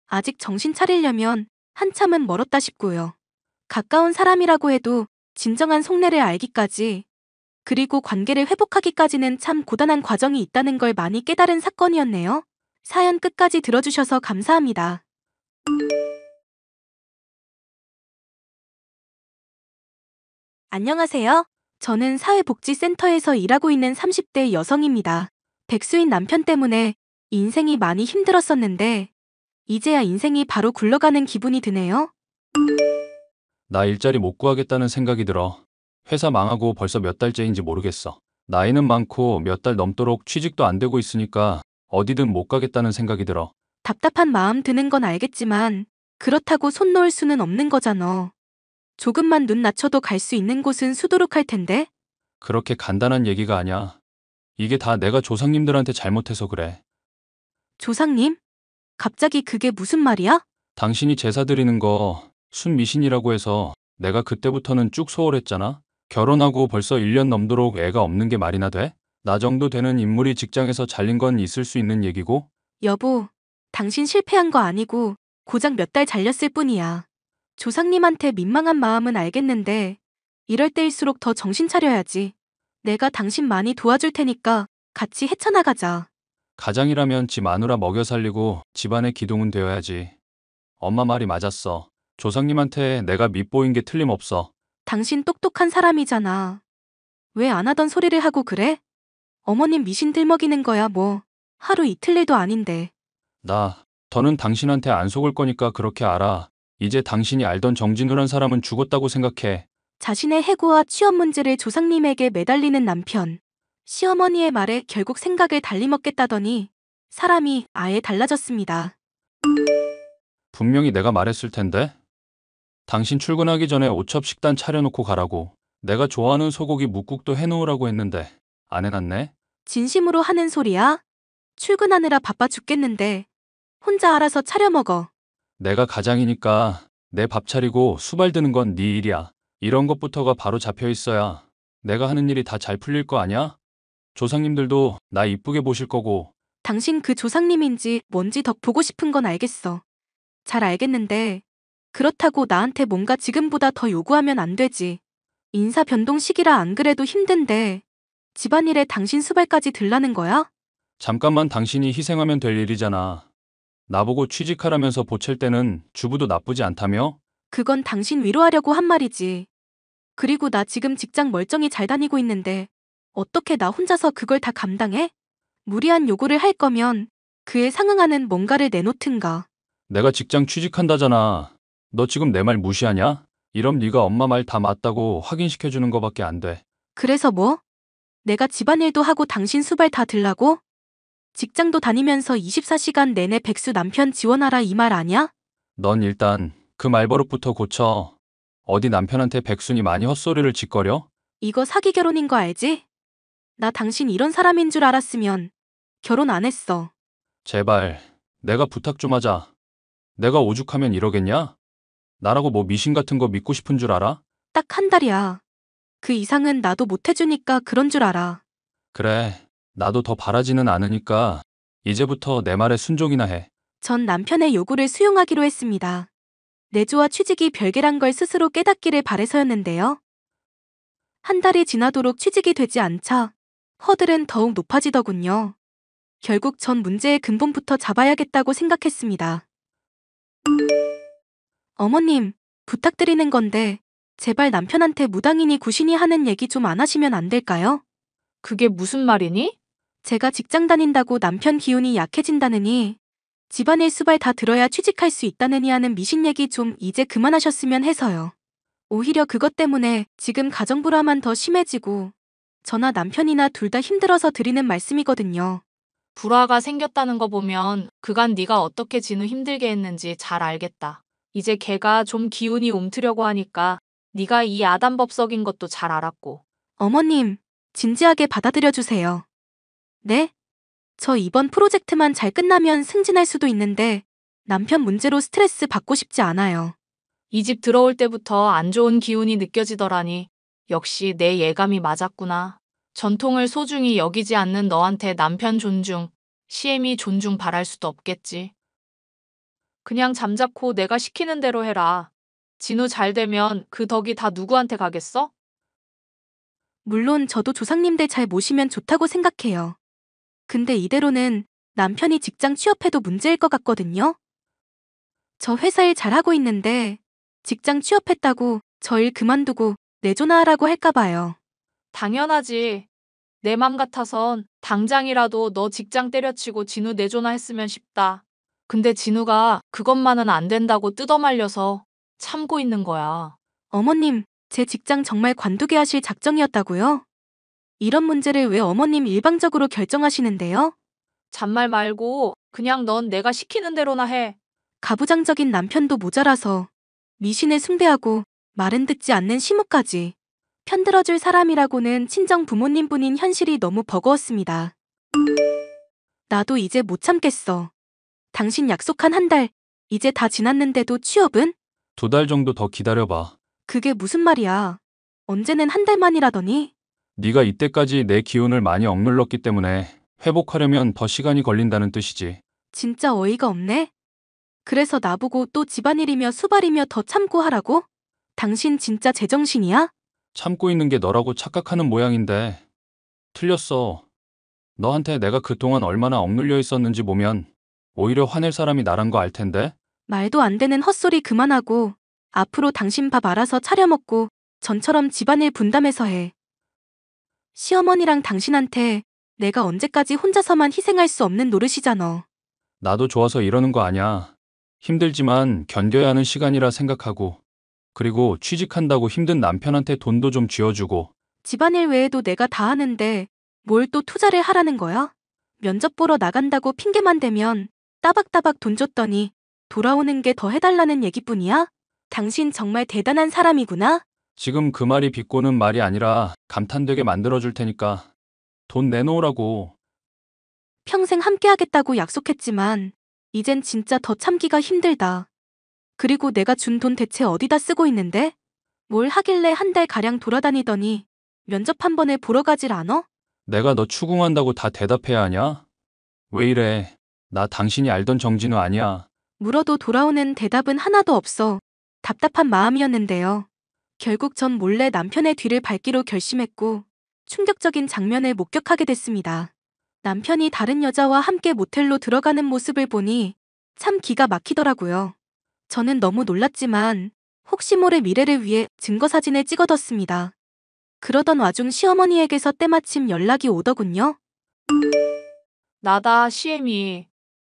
아직 정신 차리려면 한참은 멀었다 싶고요. 가까운 사람이라고 해도 진정한 속내를 알기까지 그리고 관계를 회복하기까지는 참 고단한 과정이 있다는 걸 많이 깨달은 사건이었네요. 사연 끝까지 들어주셔서 감사합니다. 안녕하세요. 저는 사회복지센터에서 일하고 있는 30대 여성입니다. 백수인 남편 때문에 인생이 많이 힘들었었는데 이제야 인생이 바로 굴러가는 기분이 드네요. 나 일자리 못 구하겠다는 생각이 들어. 회사 망하고 벌써 몇 달째인지 모르겠어. 나이는 많고 몇 달 넘도록 취직도 안 되고 있으니까 어디든 못 가겠다는 생각이 들어. 답답한 마음 드는 건 알겠지만 그렇다고 손 놓을 수는 없는 거잖아. 조금만 눈 낮춰도 갈 수 있는 곳은 수두룩할 텐데. 그렇게 간단한 얘기가 아니야. 이게 다 내가 조상님들한테 잘못해서 그래. 조상님? 갑자기 그게 무슨 말이야? 당신이 제사 드리는 거 순미신이라고 해서 내가 그때부터는 쭉 소홀했잖아. 결혼하고 벌써 1년 넘도록 애가 없는 게 말이나 돼? 나 정도 되는 인물이 직장에서 잘린 건 있을 수 있는 얘기고. 여보, 당신 실패한 거 아니고 고작 몇 달 잘렸을 뿐이야. 조상님한테 민망한 마음은 알겠는데 이럴 때일수록 더 정신 차려야지. 내가 당신 많이 도와줄 테니까 같이 헤쳐나가자. 가장이라면 지 마누라 먹여 살리고 집안의 기둥은 되어야지. 엄마 말이 맞았어. 조상님한테 내가 밉보인 게 틀림없어. 당신 똑똑한 사람이잖아. 왜 안 하던 소리를 하고 그래? 어머님 미신 들먹이는 거야 뭐. 하루 이틀 일도 아닌데. 나 더는 당신한테 안 속을 거니까 그렇게 알아. 이제 당신이 알던 정진우란 사람은 죽었다고 생각해. 자신의 해고와 취업 문제를 조상님에게 매달리는 남편. 시어머니의 말에 결국 생각을 달리 먹겠다더니 사람이 아예 달라졌습니다. 분명히 내가 말했을 텐데. 당신 출근하기 전에 오첩 식단 차려놓고 가라고. 내가 좋아하는 소고기 묵국도 해놓으라고 했는데 안 해놨네? 진심으로 하는 소리야? 출근하느라 바빠 죽겠는데 혼자 알아서 차려 먹어. 내가 가장이니까 내 밥 차리고 수발 드는 건 네 일이야. 이런 것부터가 바로 잡혀 있어야 내가 하는 일이 다 잘 풀릴 거 아니야? 조상님들도 나 이쁘게 보실 거고. 당신 그 조상님인지 뭔지 더 보고 싶은 건 알겠어. 잘 알겠는데 그렇다고 나한테 뭔가 지금보다 더 요구하면 안 되지. 인사 변동 시기라 안 그래도 힘든데 집안일에 당신 수발까지 들라는 거야? 잠깐만 당신이 희생하면 될 일이잖아. 나보고 취직하라면서 보챌 때는 주부도 나쁘지 않다며? 그건 당신 위로하려고 한 말이지. 그리고 나 지금 직장 멀쩡히 잘 다니고 있는데 어떻게 나 혼자서 그걸 다 감당해? 무리한 요구를 할 거면 그에 상응하는 뭔가를 내놓든가. 내가 직장 취직한다잖아. 너 지금 내 말 무시하냐? 이럼 네가 엄마 말 다 맞다고 확인시켜주는 거밖에 안 돼. 그래서 뭐? 내가 집안일도 하고 당신 수발 다 들라고? 직장도 다니면서 24시간 내내 백수 남편 지원하라 이 말 아냐? 넌 일단 그 말버릇부터 고쳐. 어디 남편한테 백순이 많이 헛소리를 짓거려? 이거 사기 결혼인 거 알지? 나 당신 이런 사람인 줄 알았으면 결혼 안 했어. 제발 내가 부탁 좀 하자. 내가 오죽하면 이러겠냐? 나라고 뭐 미신 같은 거 믿고 싶은 줄 알아? 딱 한 달이야. 그 이상은 나도 못 해주니까 그런 줄 알아. 그래, 나도 더 바라지는 않으니까 이제부터 내 말에 순종이나 해. 전 남편의 요구를 수용하기로 했습니다. 내조와 취직이 별개란 걸 스스로 깨닫기를 바래서였는데요. 한 달이 지나도록 취직이 되지 않자 허들은 더욱 높아지더군요. 결국 전 문제의 근본부터 잡아야겠다고 생각했습니다. 어머님, 부탁드리는 건데 제발 남편한테 무당이니 구신이 하는 얘기 좀 안 하시면 안 될까요? 그게 무슨 말이니? 제가 직장 다닌다고 남편 기운이 약해진다느니 집안일 수발 다 들어야 취직할 수 있다느니 하는 미신 얘기 좀 이제 그만하셨으면 해서요. 오히려 그것 때문에 지금 가정불화만 더 심해지고 저나 남편이나 둘 다 힘들어서 드리는 말씀이거든요. 불화가 생겼다는 거 보면 그간 네가 어떻게 진우 힘들게 했는지 잘 알겠다. 이제 걔가 좀 기운이 움트려고 하니까 네가 이 야단법석인 것도 잘 알았고. 어머님, 진지하게 받아들여 주세요. 네? 저 이번 프로젝트만 잘 끝나면 승진할 수도 있는데 남편 문제로 스트레스 받고 싶지 않아요. 이 집 들어올 때부터 안 좋은 기운이 느껴지더라니. 역시 내 예감이 맞았구나. 전통을 소중히 여기지 않는 너한테 남편 존중, 시애미 존중 바랄 수도 없겠지. 그냥 잠자코 내가 시키는 대로 해라. 진우 잘 되면 그 덕이 다 누구한테 가겠어? 물론 저도 조상님들 잘 모시면 좋다고 생각해요. 근데 이대로는 남편이 직장 취업해도 문제일 것 같거든요. 저 회사 일 잘하고 있는데 직장 취업했다고 저 일 그만두고 내조나 하라고 할까 봐요. 당연하지. 내 맘 같아선 당장이라도 너 직장 때려치고 진우 내조나 했으면 싶다. 근데 진우가 그것만은 안 된다고 뜯어말려서 참고 있는 거야. 어머님, 제 직장 정말 관두게 하실 작정이었다고요? 이런 문제를 왜 어머님 일방적으로 결정하시는데요? 잔말 말고 그냥 넌 내가 시키는 대로나 해. 가부장적인 남편도 모자라서 미신을 숭배하고 말은 듣지 않는 시무까지 편들어줄 사람이라고는 친정 부모님뿐인 현실이 너무 버거웠습니다. 나도 이제 못 참겠어. 당신 약속한 한 달, 이제 다 지났는데도 취업은? 2달 정도 더 기다려봐. 그게 무슨 말이야. 언제는 한 달만이라더니? 네가 이때까지 내 기운을 많이 억눌렀기 때문에 회복하려면 더 시간이 걸린다는 뜻이지. 진짜 어이가 없네. 그래서 나보고 또 집안일이며 수발이며 더 참고 하라고? 당신 진짜 제정신이야? 참고 있는 게 너라고 착각하는 모양인데 틀렸어. 너한테 내가 그동안 얼마나 억눌려 있었는지 보면 오히려 화낼 사람이 나란 거 알 텐데. 말도 안 되는 헛소리 그만하고 앞으로 당신 밥 알아서 차려 먹고 전처럼 집안일 분담해서 해. 시어머니랑 당신한테 내가 언제까지 혼자서만 희생할 수 없는 노릇이잖아. 나도 좋아서 이러는 거 아냐. 힘들지만 견뎌야 하는 시간이라 생각하고, 그리고 취직한다고 힘든 남편한테 돈도 좀 쥐어주고. 집안일 외에도 내가 다 하는데 뭘 또 투자를 하라는 거야? 면접 보러 나간다고 핑계만 대면 따박따박 돈 줬더니 돌아오는 게 더 해달라는 얘기뿐이야? 당신 정말 대단한 사람이구나. 지금 그 말이 비꼬는 말이 아니라 감탄되게 만들어줄 테니까 돈 내놓으라고. 평생 함께하겠다고 약속했지만 이젠 진짜 더 참기가 힘들다. 그리고 내가 준 돈 대체 어디다 쓰고 있는데? 뭘 하길래 한 달 가량 돌아다니더니 면접 한 번에 보러 가질 않아? 내가 너 추궁한다고 다 대답해야 하냐? 왜 이래? 나 당신이 알던 정진우 아니야. 물어도 돌아오는 대답은 하나도 없어 답답한 마음이었는데요. 결국 전 몰래 남편의 뒤를 밟기로 결심했고 충격적인 장면을 목격하게 됐습니다. 남편이 다른 여자와 함께 모텔로 들어가는 모습을 보니 참 기가 막히더라고요. 저는 너무 놀랐지만 혹시 모를 미래를 위해 증거사진을 찍어뒀습니다. 그러던 와중 시어머니에게서 때마침 연락이 오더군요. 나다, 시엠이.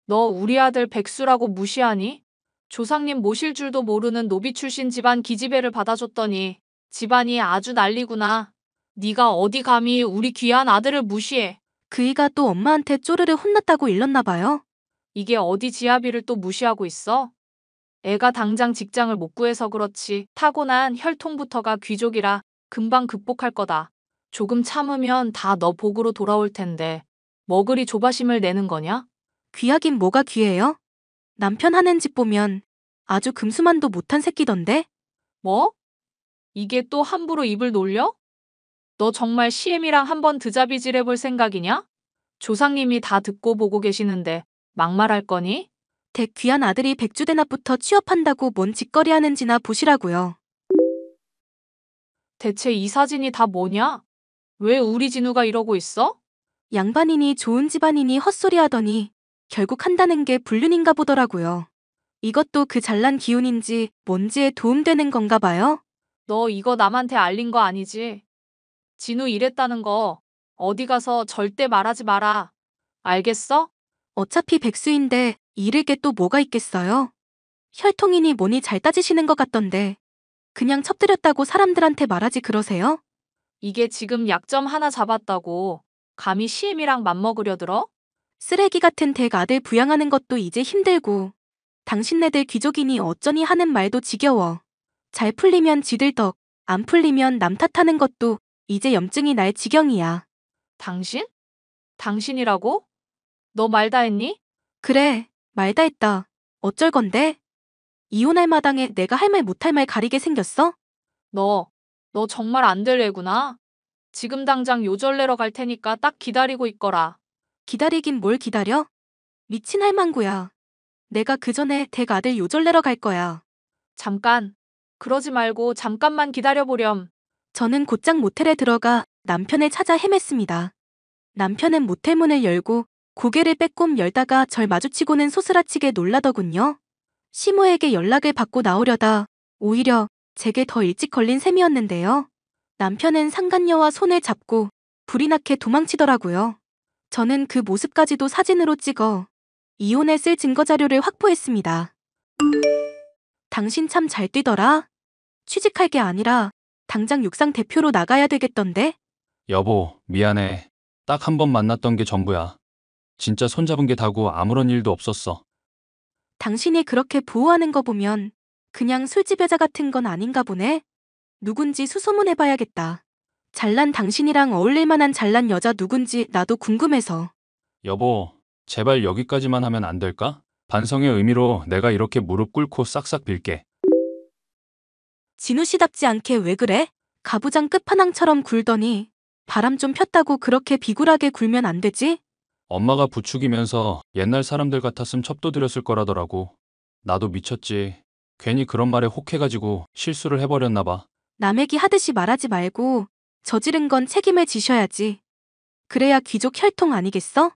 너 우리 아들 백수라고 무시하니? 조상님 모실 줄도 모르는 노비 출신 집안 기집애를 받아줬더니 집안이 아주 난리구나. 네가 어디 감히 우리 귀한 아들을 무시해. 그이가 또 엄마한테 쪼르르 혼났다고 일렀나 봐요. 이게 어디 지아비를 또 무시하고 있어? 애가 당장 직장을 못 구해서 그렇지 타고난 혈통부터가 귀족이라 금방 극복할 거다. 조금 참으면 다 너 복으로 돌아올 텐데 뭐 그리 조바심을 내는 거냐? 귀하긴 뭐가 귀해요? 남편 하는 짓 보면 아주 금수만도 못한 새끼던데? 뭐? 이게 또 함부로 입을 놀려? 너 정말 시엠이랑 한번 드자비질 해볼 생각이냐? 조상님이 다 듣고 보고 계시는데 막말할 거니? 댁 귀한 아들이 백주대낮부터 취업한다고 뭔 짓거리 하는지나 보시라고요. 대체 이 사진이 다 뭐냐? 왜 우리 진우가 이러고 있어? 양반이니 좋은 집안이니 헛소리하더니 결국 한다는 게 불륜인가 보더라고요. 이것도 그 잘난 기운인지 뭔지에 도움되는 건가 봐요. 너 이거 남한테 알린 거 아니지? 진우 이랬다는 거 어디 가서 절대 말하지 마라. 알겠어? 어차피 백수인데 잃을 게 또 뭐가 있겠어요? 혈통이니 뭐니 잘 따지시는 것 같던데 그냥 첩들였다고 사람들한테 말하지 그러세요? 이게 지금 약점 하나 잡았다고 감히 시엠이랑 맘먹으려 들어? 쓰레기 같은 댁 아들 부양하는 것도 이제 힘들고 당신네들 귀족이니 어쩌니 하는 말도 지겨워. 잘 풀리면 지들 덕, 안 풀리면 남 탓하는 것도 이제 염증이 날 지경이야. 당신? 당신이라고? 너 말 다 했니? 그래, 말다 했다. 어쩔 건데? 이혼할 마당에 내가 할 말 못할 말 가리게 생겼어? 너 정말 안 될 애구나. 지금 당장 요절 내러 갈 테니까 딱 기다리고 있거라. 기다리긴 뭘 기다려? 미친 할망구야. 내가 그 전에 댁 아들 요절 내러 갈 거야. 잠깐. 그러지 말고 잠깐만 기다려보렴. 저는 곧장 모텔에 들어가 남편을 찾아 헤맸습니다. 남편은 모텔 문을 열고 고개를 빼꼼 열다가 절 마주치고는 소스라치게 놀라더군요. 시모에게 연락을 받고 나오려다 오히려 제게 더 일찍 걸린 셈이었는데요. 남편은 상간녀와 손을 잡고 불이 나게 도망치더라고요. 저는 그 모습까지도 사진으로 찍어 이혼에 쓸 증거자료를 확보했습니다. 당신 참 잘 뛰더라. 취직할 게 아니라 당장 육상 대표로 나가야 되겠던데? 여보, 미안해. 딱 한 번 만났던 게 전부야. 진짜 손잡은 게 다고 아무런 일도 없었어. 당신이 그렇게 보호하는 거 보면 그냥 술집 여자 같은 건 아닌가 보네? 누군지 수소문해봐야겠다. 잘난 당신이랑 어울릴 만한 잘난 여자 누군지 나도 궁금해서. 여보, 제발 여기까지만 하면 안 될까? 반성의 의미로 내가 이렇게 무릎 꿇고 싹싹 빌게. 진우 씨답지 않게 왜 그래? 가부장 끝판왕처럼 굴더니 바람 좀 폈다고 그렇게 비굴하게 굴면 안 되지? 엄마가 부축이면서 옛날 사람들 같았음 첩도 드렸을 거라더라고. 나도 미쳤지. 괜히 그런 말에 혹해가지고 실수를 해버렸나 봐. 남 얘기 하듯이 말하지 말고 저지른 건 책임을 지셔야지. 그래야 귀족 혈통 아니겠어?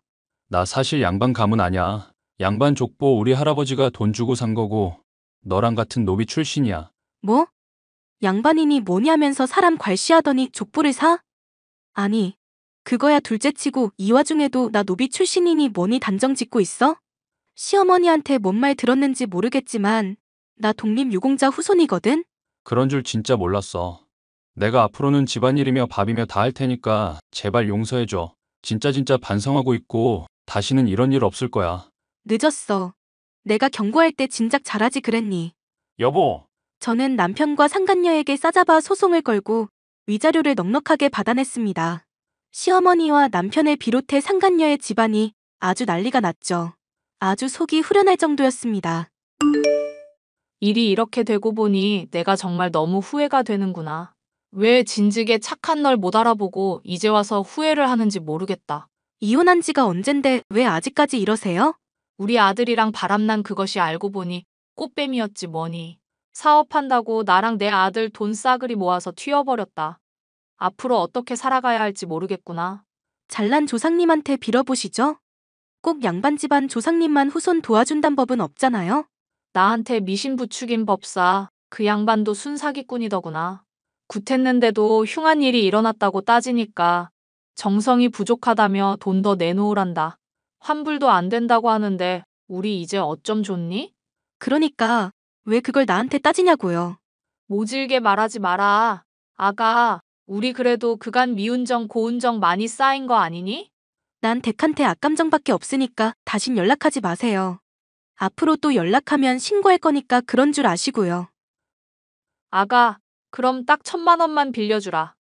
나 사실 양반 가문 아냐. 양반 족보 우리 할아버지가 돈 주고 산 거고 너랑 같은 노비 출신이야. 뭐? 양반이니 뭐니 하면서 사람 괄시하더니 족보를 사? 아니, 그거야 둘째치고 이 와중에도 나 노비 출신이니 뭐니 단정 짓고 있어? 시어머니한테 뭔 말 들었는지 모르겠지만 나 독립유공자 후손이거든? 그런 줄 진짜 몰랐어. 내가 앞으로는 집안일이며 밥이며 다 할 테니까 제발 용서해줘. 진짜 반성하고 있고 다시는 이런 일 없을 거야. 늦었어. 내가 경고할 때 진작 잘하지 그랬니? 여보, 저는 남편과 상간녀에게 싸잡아 소송을 걸고 위자료를 넉넉하게 받아냈습니다. 시어머니와 남편을 비롯해 상간녀의 집안이 아주 난리가 났죠. 아주 속이 후련할 정도였습니다. 일이 이렇게 되고 보니 내가 정말 너무 후회가 되는구나. 왜 진즉에 착한 널 못 알아보고 이제 와서 후회를 하는지 모르겠다. 이혼한 지가 언젠데 왜 아직까지 이러세요? 우리 아들이랑 바람난 그것이 알고 보니 꽃뱀이었지 뭐니. 사업한다고 나랑 내 아들 돈 싸그리 모아서 튀어버렸다. 앞으로 어떻게 살아가야 할지 모르겠구나. 잘난 조상님한테 빌어보시죠? 꼭 양반 집안 조상님만 후손 도와준단 법은 없잖아요? 나한테 미신 부추긴 법사, 그 양반도 순사기꾼이더구나. 굿했는데도 흉한 일이 일어났다고 따지니까 정성이 부족하다며 돈 더 내놓으란다. 환불도 안 된다고 하는데 우리 이제 어쩜 좋니? 그러니까 왜 그걸 나한테 따지냐고요. 모질게 말하지 마라. 아가, 우리 그래도 그간 미운정 고운정 많이 쌓인 거 아니니? 난 댁한테 악감정밖에 없으니까 다신 연락하지 마세요. 앞으로 또 연락하면 신고할 거니까 그런 줄 아시고요. 아가, 그럼 딱 1,000만 원만 빌려주라.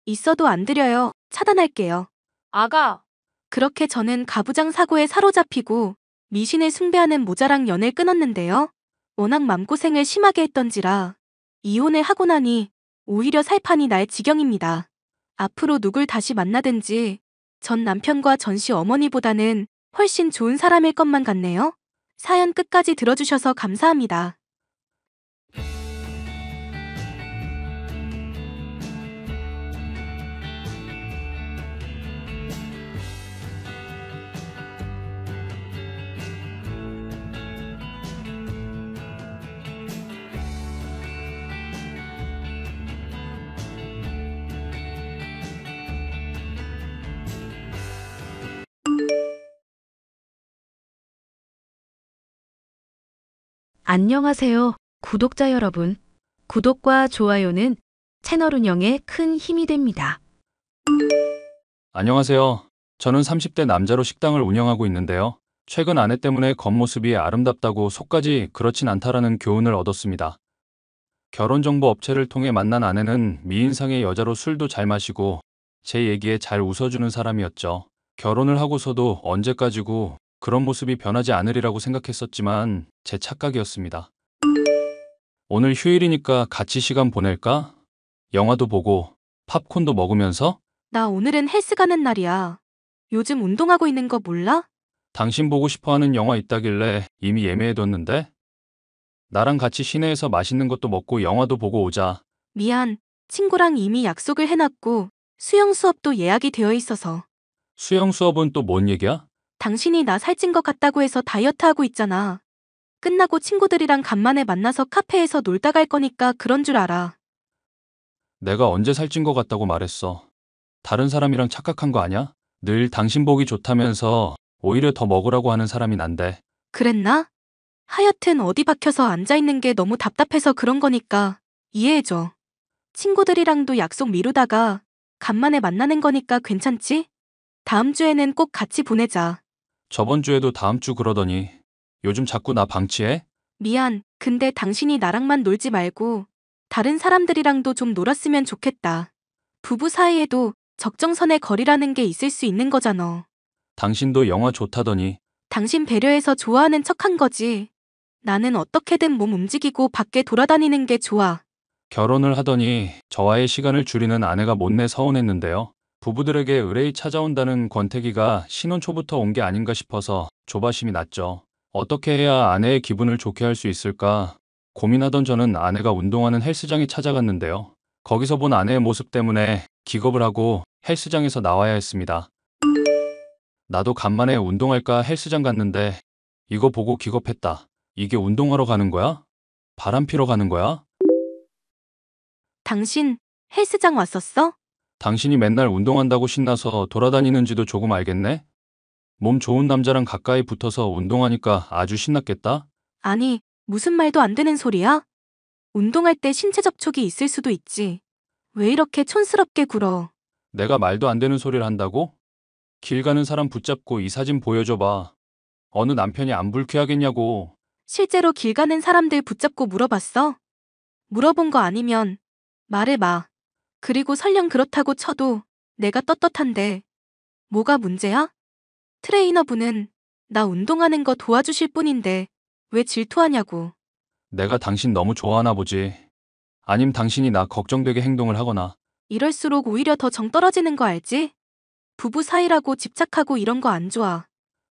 있어도 안 드려요. 차단할게요. 아가, 그렇게 저는 가부장 사고에 사로잡히고 미신을 숭배하는 모자랑 연을 끊었는데요. 워낙 맘고생을 심하게 했던지라 이혼을 하고 나니 오히려 살판이 날 지경입니다. 앞으로 누굴 다시 만나든지 전 남편과 전시 어머니보다는 훨씬 좋은 사람일 것만 같네요. 사연 끝까지 들어주셔서 감사합니다. 안녕하세요, 구독자 여러분. 구독과 좋아요는 채널 운영에 큰 힘이 됩니다. 안녕하세요. 저는 30대 남자로 식당을 운영하고 있는데요. 최근 아내 때문에 겉모습이 아름답다고 속까지 그렇진 않다라는 교훈을 얻었습니다. 결혼정보 업체를 통해 만난 아내는 미인상의 여자로 술도 잘 마시고 제 얘기에 잘 웃어주는 사람이었죠. 결혼을 하고서도 언제까지고 그런 모습이 변하지 않으리라고 생각했었지만 제 착각이었습니다. 오늘 휴일이니까 같이 시간 보낼까? 영화도 보고 팝콘도 먹으면서? 나 오늘은 헬스 가는 날이야. 요즘 운동하고 있는 거 몰라? 당신 보고 싶어하는 영화 있다길래 이미 예매해뒀는데? 나랑 같이 시내에서 맛있는 것도 먹고 영화도 보고 오자. 미안. 친구랑 이미 약속을 해놨고 수영 수업도 예약이 되어 있어서. 수영 수업은 또 뭔 얘기야? 당신이 나 살찐 것 같다고 해서 다이어트 하고 있잖아. 끝나고 친구들이랑 간만에 만나서 카페에서 놀다 갈 거니까 그런 줄 알아. 내가 언제 살찐 것 같다고 말했어. 다른 사람이랑 착각한 거 아냐? 늘 당신 보기 좋다면서 오히려 더 먹으라고 하는 사람이 난데. 그랬나? 하여튼 어디 박혀서 앉아있는 게 너무 답답해서 그런 거니까 이해해줘. 친구들이랑도 약속 미루다가 간만에 만나는 거니까 괜찮지? 다음 주에는 꼭 같이 보내자. 저번 주에도 다음 주 그러더니 요즘 자꾸 나 방치해? 미안. 근데 당신이 나랑만 놀지 말고 다른 사람들이랑도 좀 놀았으면 좋겠다. 부부 사이에도 적정선의 거리라는 게 있을 수 있는 거잖아. 당신도 영화 좋다더니. 당신 배려해서 좋아하는 척한 거지. 나는 어떻게든 몸 움직이고 밖에 돌아다니는 게 좋아. 결혼을 하더니 저와의 시간을 줄이는 아내가 못내 서운했는데요. 부부들에게 의뢰이 찾아온다는 권태기가 신혼 초부터 온 게 아닌가 싶어서 조바심이 났죠. 어떻게 해야 아내의 기분을 좋게 할 수 있을까 고민하던 저는 아내가 운동하는 헬스장에 찾아갔는데요. 거기서 본 아내의 모습 때문에 기겁을 하고 헬스장에서 나와야 했습니다. 나도 간만에 운동할까 헬스장 갔는데 이거 보고 기겁했다. 이게 운동하러 가는 거야? 바람 피러 가는 거야? 당신 헬스장 왔었어? 당신이 맨날 운동한다고 신나서 돌아다니는지도 조금 알겠네? 몸 좋은 남자랑 가까이 붙어서 운동하니까 아주 신났겠다? 아니, 무슨 말도 안 되는 소리야? 운동할 때 신체 접촉이 있을 수도 있지. 왜 이렇게 촌스럽게 굴어? 내가 말도 안 되는 소리를 한다고? 길 가는 사람 붙잡고 이 사진 보여줘봐. 어느 남편이 안 불쾌하겠냐고. 실제로 길 가는 사람들 붙잡고 물어봤어? 물어본 거 아니면 말해봐. 그리고 설령 그렇다고 쳐도 내가 떳떳한데 뭐가 문제야? 트레이너분은 나 운동하는 거 도와주실 뿐인데 왜 질투하냐고. 내가 당신 너무 좋아하나 보지. 아님 당신이 나 걱정되게 행동을 하거나. 이럴수록 오히려 더 정 떨어지는 거 알지? 부부 사이라고 집착하고 이런 거 안 좋아.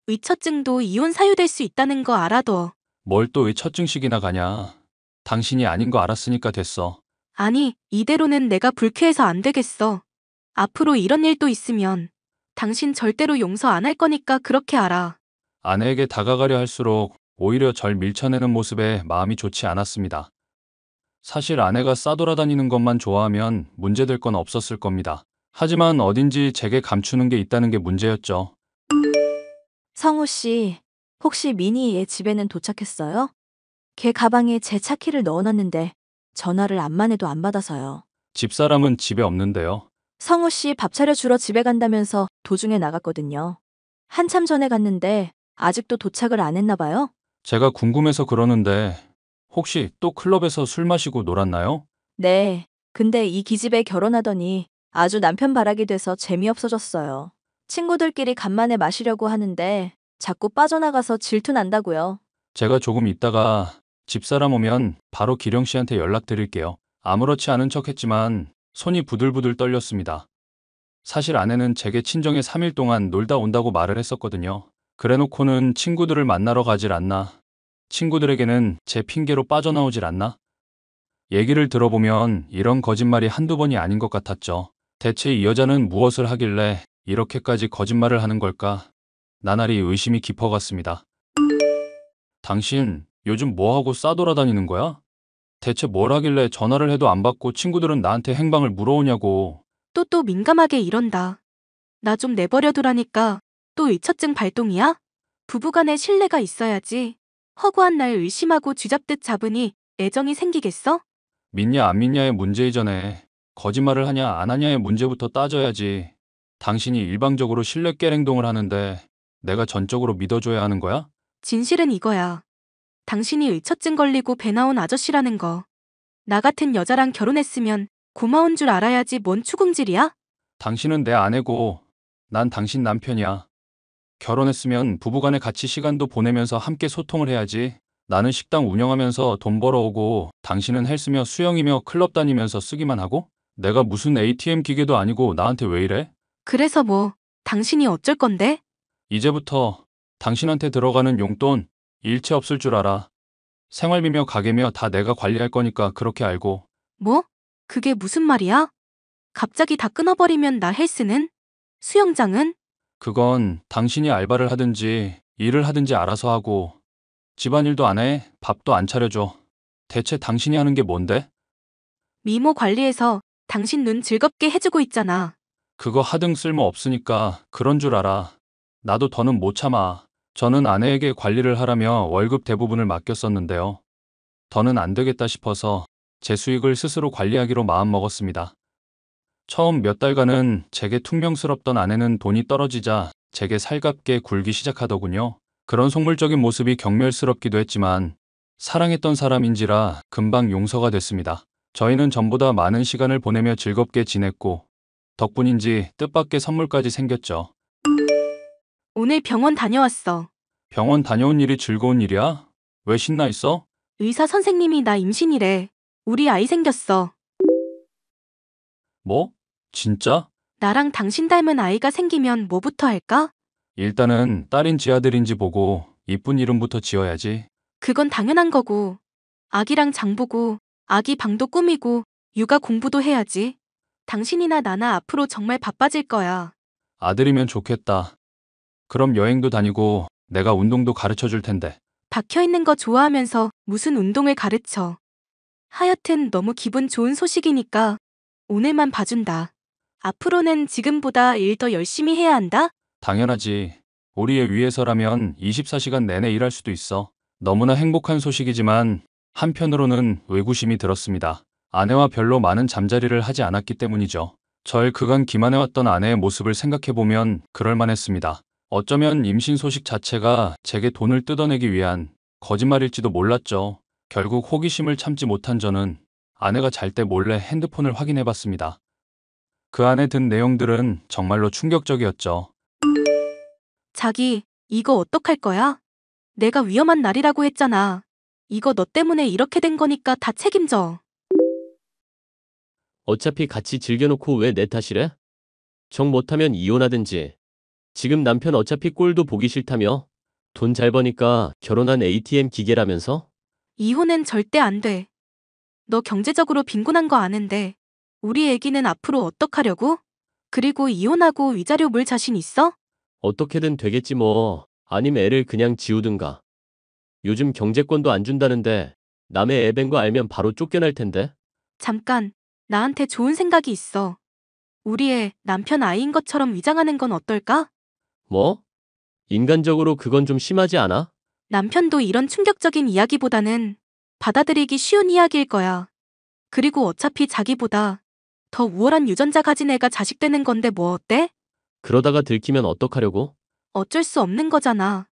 의처증도 이혼 사유될 수 있다는 거 알아둬. 뭘 또 왜 첫증식이나 가냐. 당신이 아닌 거 알았으니까 됐어. 아니, 이대로는 내가 불쾌해서 안 되겠어. 앞으로 이런 일도 있으면 당신 절대로 용서 안 할 거니까 그렇게 알아. 아내에게 다가가려 할수록 오히려 절 밀쳐내는 모습에 마음이 좋지 않았습니다. 사실 아내가 싸돌아다니는 것만 좋아하면 문제될 건 없었을 겁니다. 하지만 어딘지 제게 감추는 게 있다는 게 문제였죠. 성우 씨, 혹시 미니 얘 집에는 도착했어요? 걔 가방에 제 차키를 넣어놨는데 전화를 암만 해도 안 받아서요. 집사람은 집에 없는데요. 성우 씨 밥 차려주러 집에 간다면서 도중에 나갔거든요. 한참 전에 갔는데 아직도 도착을 안 했나 봐요? 제가 궁금해서 그러는데 혹시 또 클럽에서 술 마시고 놀았나요? 네. 근데 이 기집애 결혼하더니 아주 남편 바라게 돼서 재미없어졌어요. 친구들끼리 간만에 마시려고 하는데 자꾸 빠져나가서 질투 난다고요. 제가 조금 있다가 집사람 오면 바로 기령 씨한테 연락드릴게요. 아무렇지 않은 척 했지만 손이 부들부들 떨렸습니다. 사실 아내는 제게 친정에 3일 동안 놀다 온다고 말을 했었거든요. 그래놓고는 친구들을 만나러 가질 않나. 친구들에게는 제 핑계로 빠져나오질 않나. 얘기를 들어보면 이런 거짓말이 한두 번이 아닌 것 같았죠. 대체 이 여자는 무엇을 하길래 이렇게까지 거짓말을 하는 걸까? 나날이 의심이 깊어갔습니다. 당신 요즘 뭐하고 싸돌아다니는 거야? 대체 뭘 하길래 전화를 해도 안 받고 친구들은 나한테 행방을 물어오냐고. 또 민감하게 이런다. 나 좀 내버려 두라니까 또 의처증 발동이야? 부부간에 신뢰가 있어야지. 허구한 날 의심하고 쥐잡듯 잡으니 애정이 생기겠어? 믿냐 안 믿냐의 문제 이전에 거짓말을 하냐 안 하냐의 문제부터 따져야지. 당신이 일방적으로 신뢰 깰 행동을 하는데 내가 전적으로 믿어줘야 하는 거야? 진실은 이거야. 당신이 의처증 걸리고 배 나온 아저씨라는 거. 나 같은 여자랑 결혼했으면 고마운 줄 알아야지 뭔 추궁질이야? 당신은 내 아내고 난 당신 남편이야. 결혼했으면 부부간에 같이 시간도 보내면서 함께 소통을 해야지. 나는 식당 운영하면서 돈 벌어오고 당신은 헬스며 수영이며 클럽 다니면서 쓰기만 하고? 내가 무슨 ATM 기계도 아니고 나한테 왜 이래? 그래서 뭐, 당신이 어쩔 건데? 이제부터 당신한테 들어가는 용돈 일체 없을 줄 알아. 생활비며 가게며 다 내가 관리할 거니까 그렇게 알고. 뭐? 그게 무슨 말이야? 갑자기 다 끊어버리면 나 헬스는? 수영장은? 그건 당신이 알바를 하든지 일을 하든지 알아서 하고 집안일도 안 해, 밥도 안 차려줘. 대체 당신이 하는 게 뭔데? 미모 관리해서 당신 눈 즐겁게 해주고 있잖아. 그거 하등 쓸모 없으니까 그런 줄 알아. 나도 더는 못 참아. 저는 아내에게 관리를 하라며 월급 대부분을 맡겼었는데요. 더는 안 되겠다 싶어서 제 수익을 스스로 관리하기로 마음먹었습니다. 처음 몇 달간은 제게 퉁명스럽던 아내는 돈이 떨어지자 제게 살갑게 굴기 시작하더군요. 그런 속물적인 모습이 경멸스럽기도 했지만 사랑했던 사람인지라 금방 용서가 됐습니다. 저희는 전보다 많은 시간을 보내며 즐겁게 지냈고 덕분인지 뜻밖의 선물까지 생겼죠. 오늘 병원 다녀왔어. 병원 다녀온 일이 즐거운 일이야? 왜 신나 있어? 의사 선생님이 나 임신이래. 우리 아이 생겼어. 뭐? 진짜? 나랑 당신 닮은 아이가 생기면 뭐부터 할까? 일단은 딸인지 아들인지 보고 이쁜 이름부터 지어야지. 그건 당연한 거고. 아기랑 장 보고, 아기 방도 꾸미고, 육아 공부도 해야지. 당신이나 나나 앞으로 정말 바빠질 거야. 아들이면 좋겠다. 그럼 여행도 다니고 내가 운동도 가르쳐 줄 텐데. 박혀 있는 거 좋아하면서 무슨 운동을 가르쳐. 하여튼 너무 기분 좋은 소식이니까 오늘만 봐준다. 앞으로는 지금보다 일 더 열심히 해야 한다? 당연하지. 우리 애 위해서라면 24시간 내내 일할 수도 있어. 너무나 행복한 소식이지만 한편으로는 의구심이 들었습니다. 아내와 별로 많은 잠자리를 하지 않았기 때문이죠. 절 그간 기만해왔던 아내의 모습을 생각해보면 그럴만했습니다. 어쩌면 임신 소식 자체가 제게 돈을 뜯어내기 위한 거짓말일지도 몰랐죠. 결국 호기심을 참지 못한 저는 아내가 잘 때 몰래 핸드폰을 확인해봤습니다. 그 안에 든 내용들은 정말로 충격적이었죠. 자기, 이거 어떡할 거야? 내가 위험한 날이라고 했잖아. 이거 너 때문에 이렇게 된 거니까 다 책임져. 어차피 같이 즐겨놓고 왜 내 탓이래? 정 못하면 이혼하든지. 지금 남편 어차피 꼴도 보기 싫다며? 돈 잘 버니까 결혼한 ATM 기계라면서? 이혼은 절대 안 돼. 너 경제적으로 빈곤한 거 아는데 우리 애기는 앞으로 어떡하려고? 그리고 이혼하고 위자료 물 자신 있어? 어떻게든 되겠지 뭐. 아님 애를 그냥 지우든가. 요즘 경제권도 안 준다는데 남의 애 뵌 거 알면 바로 쫓겨날 텐데. 잠깐, 나한테 좋은 생각이 있어. 우리 애 남편 아이인 것처럼 위장하는 건 어떨까? 뭐? 인간적으로 그건 좀 심하지 않아? 남편도 이런 충격적인 이야기보다는 받아들이기 쉬운 이야기일 거야. 그리고 어차피 자기보다 더 우월한 유전자 가진 애가 자식 되는 건데 뭐 어때? 그러다가 들키면 어떡하려고? 어쩔 수 없는 거잖아.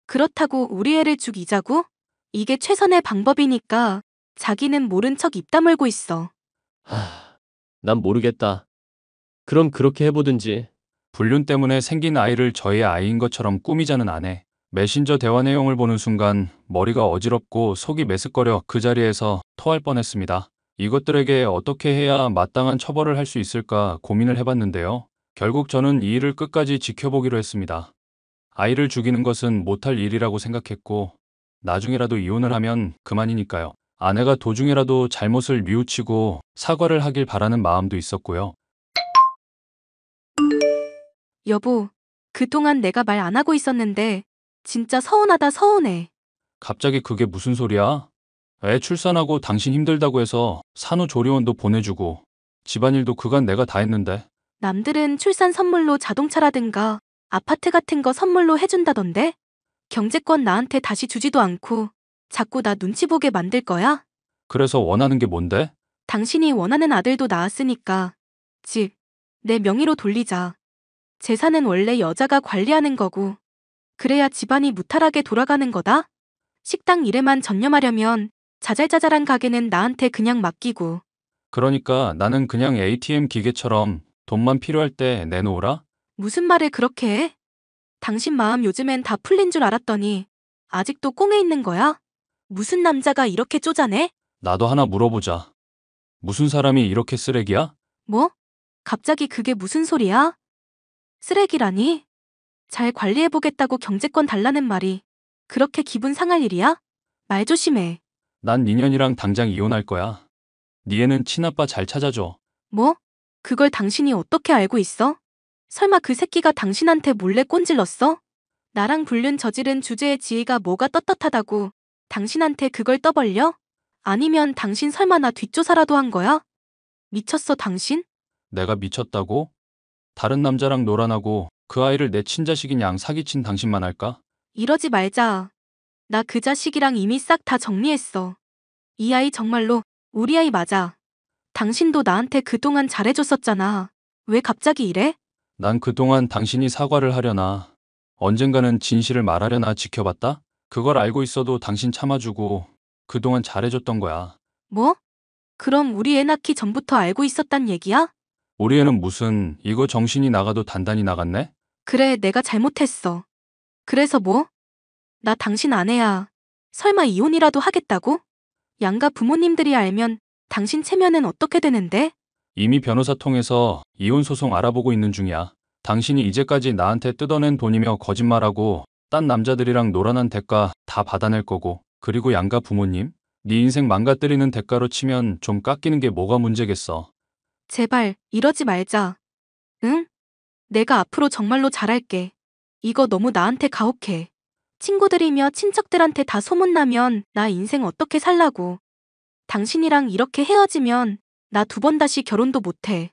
그렇다고 우리 애를 죽이자고? 이게 최선의 방법이니까 자기는 모른 척 입 다물고 있어. 난 모르겠다. 그럼 그렇게 해보든지. 불륜 때문에 생긴 아이를 저의 아이인 것처럼 꾸미자는 아내. 메신저 대화 내용을 보는 순간 머리가 어지럽고 속이 메스꺼려 그 자리에서 토할 뻔했습니다. 이것들에게 어떻게 해야 마땅한 처벌을 할 수 있을까 고민을 해봤는데요. 결국 저는 이 일을 끝까지 지켜보기로 했습니다. 아이를 죽이는 것은 못할 일이라고 생각했고 나중에라도 이혼을 하면 그만이니까요. 아내가 도중에라도 잘못을 뉘우치고 사과를 하길 바라는 마음도 있었고요. 여보, 그동안 내가 말 안 하고 있었는데 진짜 서운하다 서운해. 갑자기 그게 무슨 소리야? 애 출산하고 당신 힘들다고 해서 산후조리원도 보내주고 집안일도 그간 내가 다 했는데. 남들은 출산 선물로 자동차라든가 아파트 같은 거 선물로 해준다던데? 경제권 나한테 다시 주지도 않고 자꾸 나 눈치 보게 만들 거야? 그래서 원하는 게 뭔데? 당신이 원하는 아들도 낳았으니까 집, 내 명의로 돌리자. 재산은 원래 여자가 관리하는 거고 그래야 집안이 무탈하게 돌아가는 거다? 식당 일에만 전념하려면 자잘자잘한 가게는 나한테 그냥 맡기고. 그러니까 나는 그냥 ATM 기계처럼 돈만 필요할 때 내놓으라? 무슨 말을 그렇게 해? 당신 마음 요즘엔 다 풀린 줄 알았더니 아직도 꽁에 있는 거야? 무슨 남자가 이렇게 쪼잔해? 나도 하나 물어보자. 무슨 사람이 이렇게 쓰레기야? 뭐? 갑자기 그게 무슨 소리야? 쓰레기라니? 잘 관리해보겠다고 경제권 달라는 말이 그렇게 기분 상할 일이야? 말 조심해. 난 니년이랑 당장 이혼할 거야. 니 애는 친아빠 잘 찾아줘. 뭐? 그걸 당신이 어떻게 알고 있어? 설마 그 새끼가 당신한테 몰래 꼰질렀어? 나랑 불륜 저지른 주제의 지혜가 뭐가 떳떳하다고 당신한테 그걸 떠벌려? 아니면 당신 설마 나 뒷조사라도 한 거야? 미쳤어 당신? 내가 미쳤다고? 다른 남자랑 놀아나고 그 아이를 내 친자식인 양 사기친 당신만 할까? 이러지 말자. 나 그 자식이랑 이미 싹 다 정리했어. 이 아이 정말로 우리 아이 맞아. 당신도 나한테 그동안 잘해줬었잖아. 왜 갑자기 이래? 난 그동안 당신이 사과를 하려나, 언젠가는 진실을 말하려나 지켜봤다? 그걸 알고 있어도 당신 참아주고 그동안 잘해줬던 거야. 뭐? 그럼 우리 애 낳기 전부터 알고 있었단 얘기야? 우리 애는 무슨 이거 정신이 나가도 단단히 나갔네? 그래, 내가 잘못했어. 그래서 뭐? 나 당신 아내야. 설마 이혼이라도 하겠다고? 양가 부모님들이 알면 당신 체면은 어떻게 되는데? 이미 변호사 통해서 이혼 소송 알아보고 있는 중이야. 당신이 이제까지 나한테 뜯어낸 돈이며 거짓말하고 딴 남자들이랑 놀아난 대가 다 받아낼 거고, 그리고 양가 부모님? 네 인생 망가뜨리는 대가로 치면 좀 깎이는 게 뭐가 문제겠어. 제발 이러지 말자. 응? 내가 앞으로 정말로 잘할게. 이거 너무 나한테 가혹해. 친구들이며 친척들한테 다 소문나면 나 인생 어떻게 살라고. 당신이랑 이렇게 헤어지면 나 두 번 다시 결혼도 못해.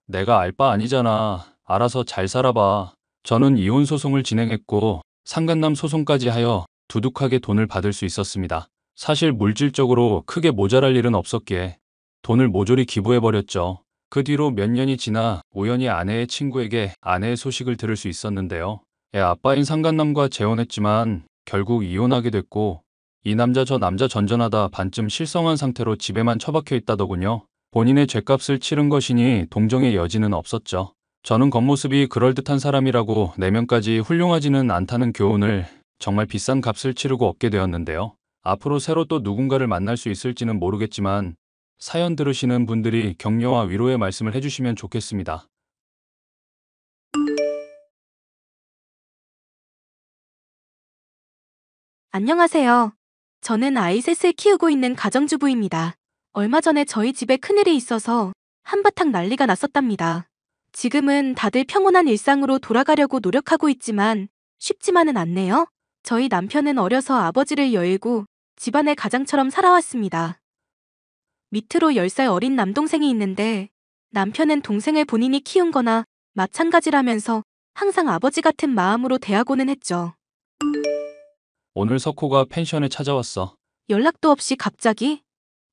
내가 알 바 아니잖아. 알아서 잘 살아봐. 저는 이혼 소송을 진행했고 상간남 소송까지 하여 두둑하게 돈을 받을 수 있었습니다. 사실 물질적으로 크게 모자랄 일은 없었기에 돈을 모조리 기부해버렸죠. 그 뒤로 몇 년이 지나 우연히 아내의 친구에게 아내의 소식을 들을 수 있었는데요. 애 아빠인 상간남과 재혼했지만 결국 이혼하게 됐고 이 남자 저 남자 전전하다 반쯤 실성한 상태로 집에만 처박혀 있다더군요. 본인의 죗값을 치른 것이니 동정의 여지는 없었죠. 저는 겉모습이 그럴듯한 사람이라고 내면까지 훌륭하지는 않다는 교훈을 정말 비싼 값을 치르고 얻게 되었는데요. 앞으로 새로 또 누군가를 만날 수 있을지는 모르겠지만 사연 들으시는 분들이 격려와 위로의 말씀을 해주시면 좋겠습니다. 안녕하세요. 저는 아이 셋을 키우고 있는 가정주부입니다. 얼마 전에 저희 집에 큰일이 있어서 한바탕 난리가 났었답니다. 지금은 다들 평온한 일상으로 돌아가려고 노력하고 있지만 쉽지만은 않네요. 저희 남편은 어려서 아버지를 여의고 집안의 가장처럼 살아왔습니다. 밑으로 10살 어린 남동생이 있는데 남편은 동생을 본인이 키운 거나 마찬가지라면서 항상 아버지 같은 마음으로 대하고는 했죠. 오늘 석호가 펜션에 찾아왔어. 연락도 없이 갑자기?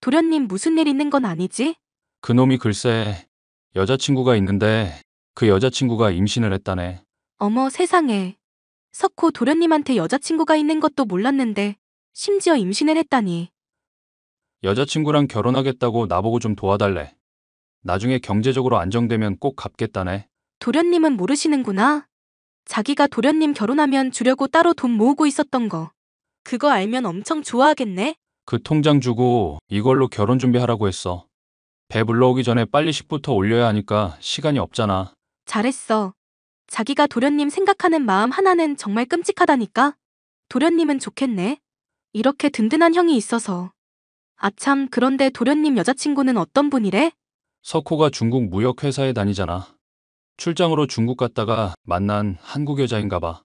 도련님 무슨 일 있는 건 아니지? 그놈이 글쎄 여자친구가 있는데 그 여자친구가 임신을 했다네. 어머 세상에. 석호 도련님한테 여자친구가 있는 것도 몰랐는데 심지어 임신을 했다니. 여자친구랑 결혼하겠다고 나보고 좀 도와달래. 나중에 경제적으로 안정되면 꼭 갚겠다네. 도련님은 모르시는구나. 자기가 도련님 결혼하면 주려고 따로 돈 모으고 있었던 거. 그거 알면 엄청 좋아하겠네? 그 통장 주고 이걸로 결혼 준비하라고 했어. 배 불러오기 전에 빨리 식부터 올려야 하니까 시간이 없잖아. 잘했어. 자기가 도련님 생각하는 마음 하나는 정말 끔찍하다니까? 도련님은 좋겠네. 이렇게 든든한 형이 있어서. 아참, 그런데 도련님 여자친구는 어떤 분이래? 석호가 중국 무역회사에 다니잖아. 출장으로 중국 갔다가 만난 한국 여자인가 봐.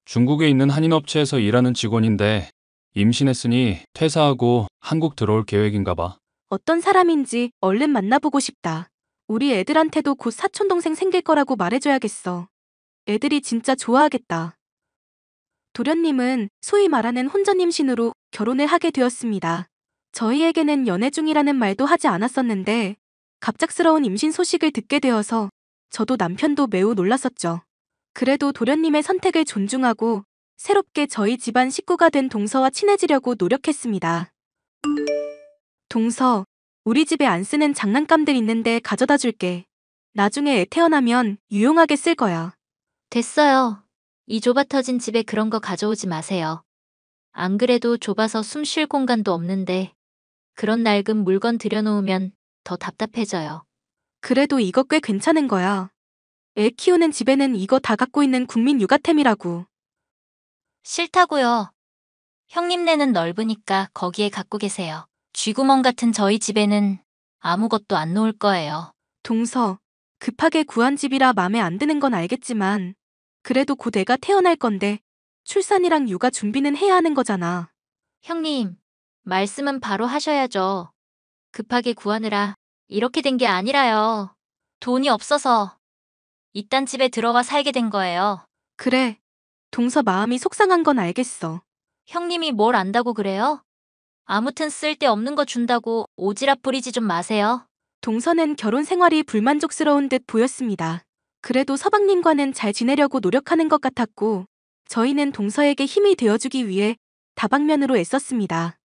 중국에 있는 한인업체에서 일하는 직원인데 임신했으니 퇴사하고 한국 들어올 계획인가 봐. 어떤 사람인지 얼른 만나보고 싶다. 우리 애들한테도 곧 사촌동생 생길 거라고 말해줘야겠어. 애들이 진짜 좋아하겠다. 도련님은 소위 말하는 혼전 임신으로 결혼을 하게 되었습니다. 저희에게는 연애 중이라는 말도 하지 않았었는데 갑작스러운 임신 소식을 듣게 되어서 저도 남편도 매우 놀랐었죠. 그래도 도련님의 선택을 존중하고 새롭게 저희 집안 식구가 된 동서와 친해지려고 노력했습니다. 동서, 우리 집에 안 쓰는 장난감들 있는데 가져다 줄게. 나중에 애 태어나면 유용하게 쓸 거야. 됐어요. 이 좁아터진 집에 그런 거 가져오지 마세요. 안 그래도 좁아서 숨 쉴 공간도 없는데 그런 낡은 물건 들여놓으면 더 답답해져요. 그래도 이거 꽤 괜찮은 거야. 애 키우는 집에는 이거 다 갖고 있는 국민 육아템이라고. 싫다고요. 형님네는 넓으니까 거기에 갖고 계세요. 쥐구멍 같은 저희 집에는 아무것도 안 놓을 거예요. 동서, 급하게 구한 집이라 맘에 안 드는 건 알겠지만 그래도 곧 애가 태어날 건데 출산이랑 육아 준비는 해야 하는 거잖아. 형님, 말씀은 바로 하셔야죠. 급하게 구하느라 이렇게 된 게 아니라요. 돈이 없어서 이딴 집에 들어와 살게 된 거예요. 그래, 동서 마음이 속상한 건 알겠어. 형님이 뭘 안다고 그래요? 아무튼 쓸데없는 거 준다고 오지랖 부리지 좀 마세요. 동서는 결혼 생활이 불만족스러운 듯 보였습니다. 그래도 서방님과는 잘 지내려고 노력하는 것 같았고 저희는 동서에게 힘이 되어주기 위해 다방면으로 애썼습니다.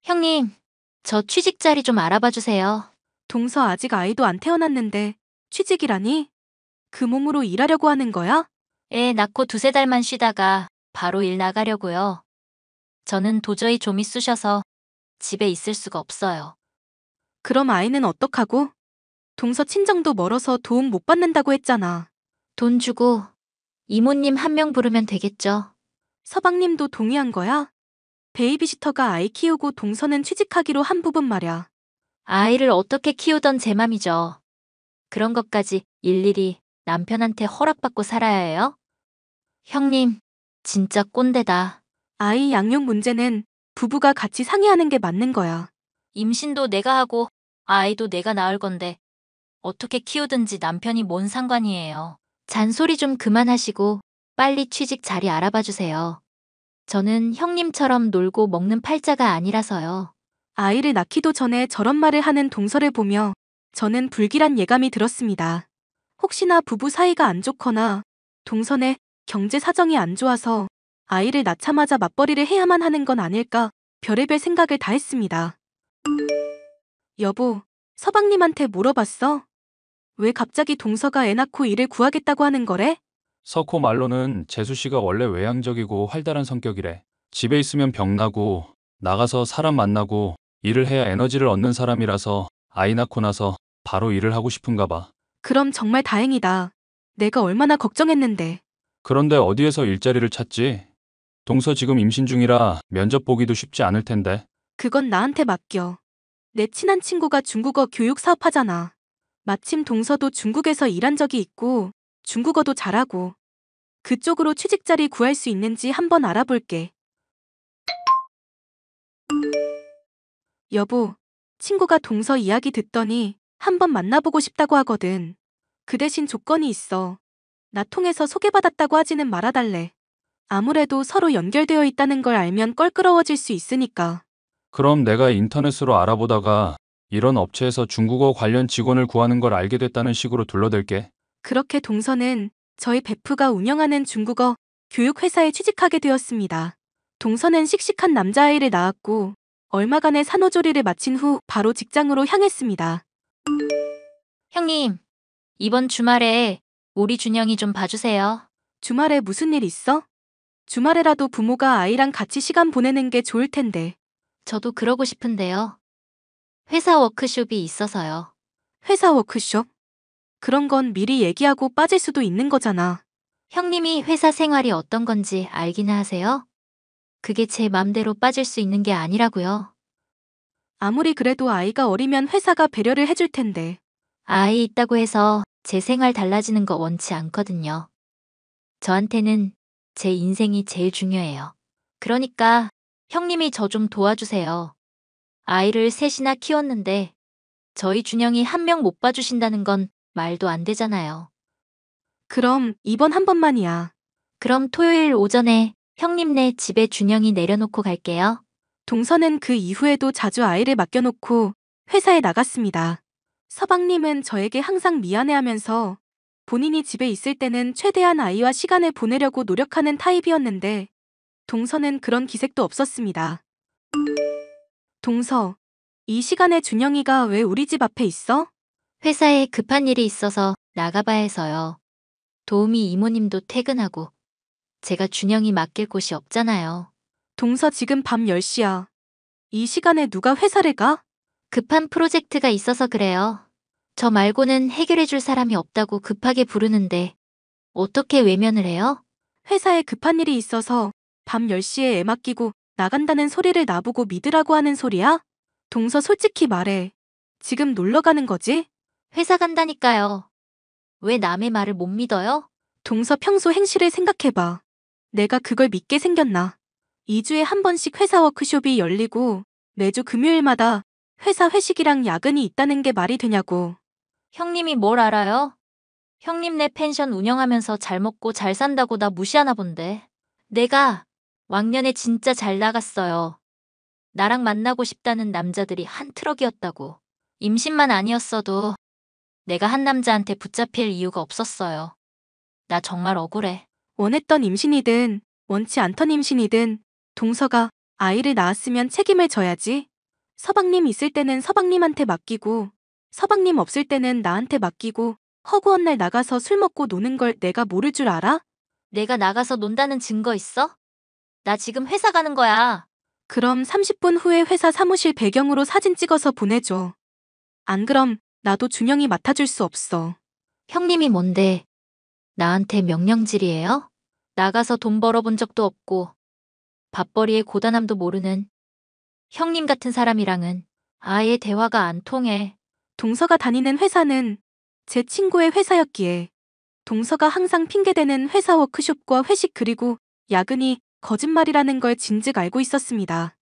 형님, 저 취직 자리 좀 알아봐 주세요. 동서 아직 아이도 안 태어났는데 취직이라니? 그 몸으로 일하려고 하는 거야? 애 낳고 2~3달만 쉬다가 바로 일 나가려고요. 저는 도저히 좀이 쑤셔서 집에 있을 수가 없어요. 그럼 아이는 어떡하고? 동서 친정도 멀어서 도움 못 받는다고 했잖아. 돈 주고 이모님 1명 부르면 되겠죠. 서방님도 동의한 거야? 베이비시터가 아이 키우고 동서는 취직하기로 한 부분 말야. 아이를 어떻게 키우던 제 맘이죠. 그런 것까지 일일이 남편한테 허락받고 살아야 해요? 형님, 진짜 꼰대다. 아이 양육 문제는 부부가 같이 상의하는 게 맞는 거야. 임신도 내가 하고 아이도 내가 낳을 건데 어떻게 키우든지 남편이 뭔 상관이에요. 잔소리 좀 그만하시고 빨리 취직 자리 알아봐 주세요. 저는 형님처럼 놀고 먹는 팔자가 아니라서요. 아이를 낳기도 전에 저런 말을 하는 동서를 보며 저는 불길한 예감이 들었습니다. 혹시나 부부 사이가 안 좋거나 동선의 경제 사정이 안 좋아서 아이를 낳자마자 맞벌이를 해야만 하는 건 아닐까 별의별 생각을 다 했습니다. 여보, 서방님한테 물어봤어? 왜 갑자기 동서가 애 낳고 일을 구하겠다고 하는 거래? 석호 말로는 재수 씨가 원래 외향적이고 활달한 성격이래. 집에 있으면 병나고 나가서 사람 만나고 일을 해야 에너지를 얻는 사람이라서 아이 낳고 나서 바로 일을 하고 싶은가 봐. 그럼 정말 다행이다. 내가 얼마나 걱정했는데. 그런데 어디에서 일자리를 찾지? 동서 지금 임신 중이라 면접 보기도 쉽지 않을 텐데. 그건 나한테 맡겨. 내 친한 친구가 중국어 교육 사업하잖아. 마침 동서도 중국에서 일한 적이 있고 중국어도 잘하고 그쪽으로 취직 자리 구할 수 있는지 한번 알아볼게. 여보, 친구가 동서 이야기 듣더니 한번 만나보고 싶다고 하거든. 그 대신 조건이 있어. 나 통해서 소개받았다고 하지는 말아달래. 아무래도 서로 연결되어 있다는 걸 알면 껄끄러워질 수 있으니까. 그럼 내가 인터넷으로 알아보다가 이런 업체에서 중국어 관련 직원을 구하는 걸 알게 됐다는 식으로 둘러댈게. 그렇게 동서는 저희 베프가 운영하는 중국어 교육회사에 취직하게 되었습니다. 동서는 씩씩한 남자아이를 낳았고 얼마간의 산후조리를 마친 후 바로 직장으로 향했습니다. 형님, 이번 주말에 우리 준영이 좀 봐주세요. 주말에 무슨 일 있어? 주말에라도 부모가 아이랑 같이 시간 보내는 게 좋을 텐데. 저도 그러고 싶은데요. 회사 워크숍이 있어서요. 회사 워크숍? 그런 건 미리 얘기하고 빠질 수도 있는 거잖아. 형님이 회사 생활이 어떤 건지 알기는 하세요? 그게 제 맘대로 빠질 수 있는 게 아니라고요. 아무리 그래도 아이가 어리면 회사가 배려를 해줄 텐데. 아이 있다고 해서 제 생활 달라지는 거 원치 않거든요. 저한테는 제 인생이 제일 중요해요. 그러니까 형님이 저 좀 도와주세요. 아이를 셋이나 키웠는데 저희 준영이 한 명 못 봐주신다는 건 말도 안 되잖아요. 그럼 이번 한 번만이야. 그럼 토요일 오전에 형님네 집에 준영이 내려놓고 갈게요. 동서는 그 이후에도 자주 아이를 맡겨놓고 회사에 나갔습니다. 서방님은 저에게 항상 미안해하면서 본인이 집에 있을 때는 최대한 아이와 시간을 보내려고 노력하는 타입이었는데 동서는 그런 기색도 없었습니다. 동서, 이 시간에 준영이가 왜 우리 집 앞에 있어? 회사에 급한 일이 있어서 나가봐야 해서요. 도우미 이모님도 퇴근하고 제가 준영이 맡길 곳이 없잖아요. 동서 지금 밤 10시야. 이 시간에 누가 회사를 가? 급한 프로젝트가 있어서 그래요. 저 말고는 해결해줄 사람이 없다고 급하게 부르는데 어떻게 외면을 해요? 회사에 급한 일이 있어서 밤 10시에 애 맡기고 나간다는 소리를 나보고 믿으라고 하는 소리야? 동서 솔직히 말해. 지금 놀러 가는 거지? 회사 간다니까요. 왜 남의 말을 못 믿어요? 동서 평소 행실을 생각해봐. 내가 그걸 믿게 생겼나? 2주에 한 번씩 회사 워크숍이 열리고 매주 금요일마다 회사 회식이랑 야근이 있다는 게 말이 되냐고. 형님이 뭘 알아요? 형님네 펜션 운영하면서 잘 먹고 잘 산다고 나 무시하나 본데. 내가 왕년에 진짜 잘 나갔어요. 나랑 만나고 싶다는 남자들이 한 트럭이었다고. 임신만 아니었어도 내가 한 남자한테 붙잡힐 이유가 없었어요. 나 정말 억울해. 원했던 임신이든 원치 않던 임신이든 동서가 아이를 낳았으면 책임을 져야지. 서방님 있을 때는 서방님한테 맡기고 서방님 없을 때는 나한테 맡기고 허구한 날 나가서 술 먹고 노는 걸 내가 모를 줄 알아? 내가 나가서 논다는 증거 있어? 나 지금 회사 가는 거야. 그럼 30분 후에 회사 사무실 배경으로 사진 찍어서 보내줘. 안 그럼 나도 준영이 맡아줄 수 없어. 형님이 뭔데? 나한테 명령질이에요? 나가서 돈 벌어본 적도 없고 밥벌이의 고단함도 모르는 형님 같은 사람이랑은 아예 대화가 안 통해. 동서가 다니는 회사는 제 친구의 회사였기에 동서가 항상 핑계대는 회사 워크숍과 회식 그리고 야근이 거짓말이라는 걸 진즉 알고 있었습니다.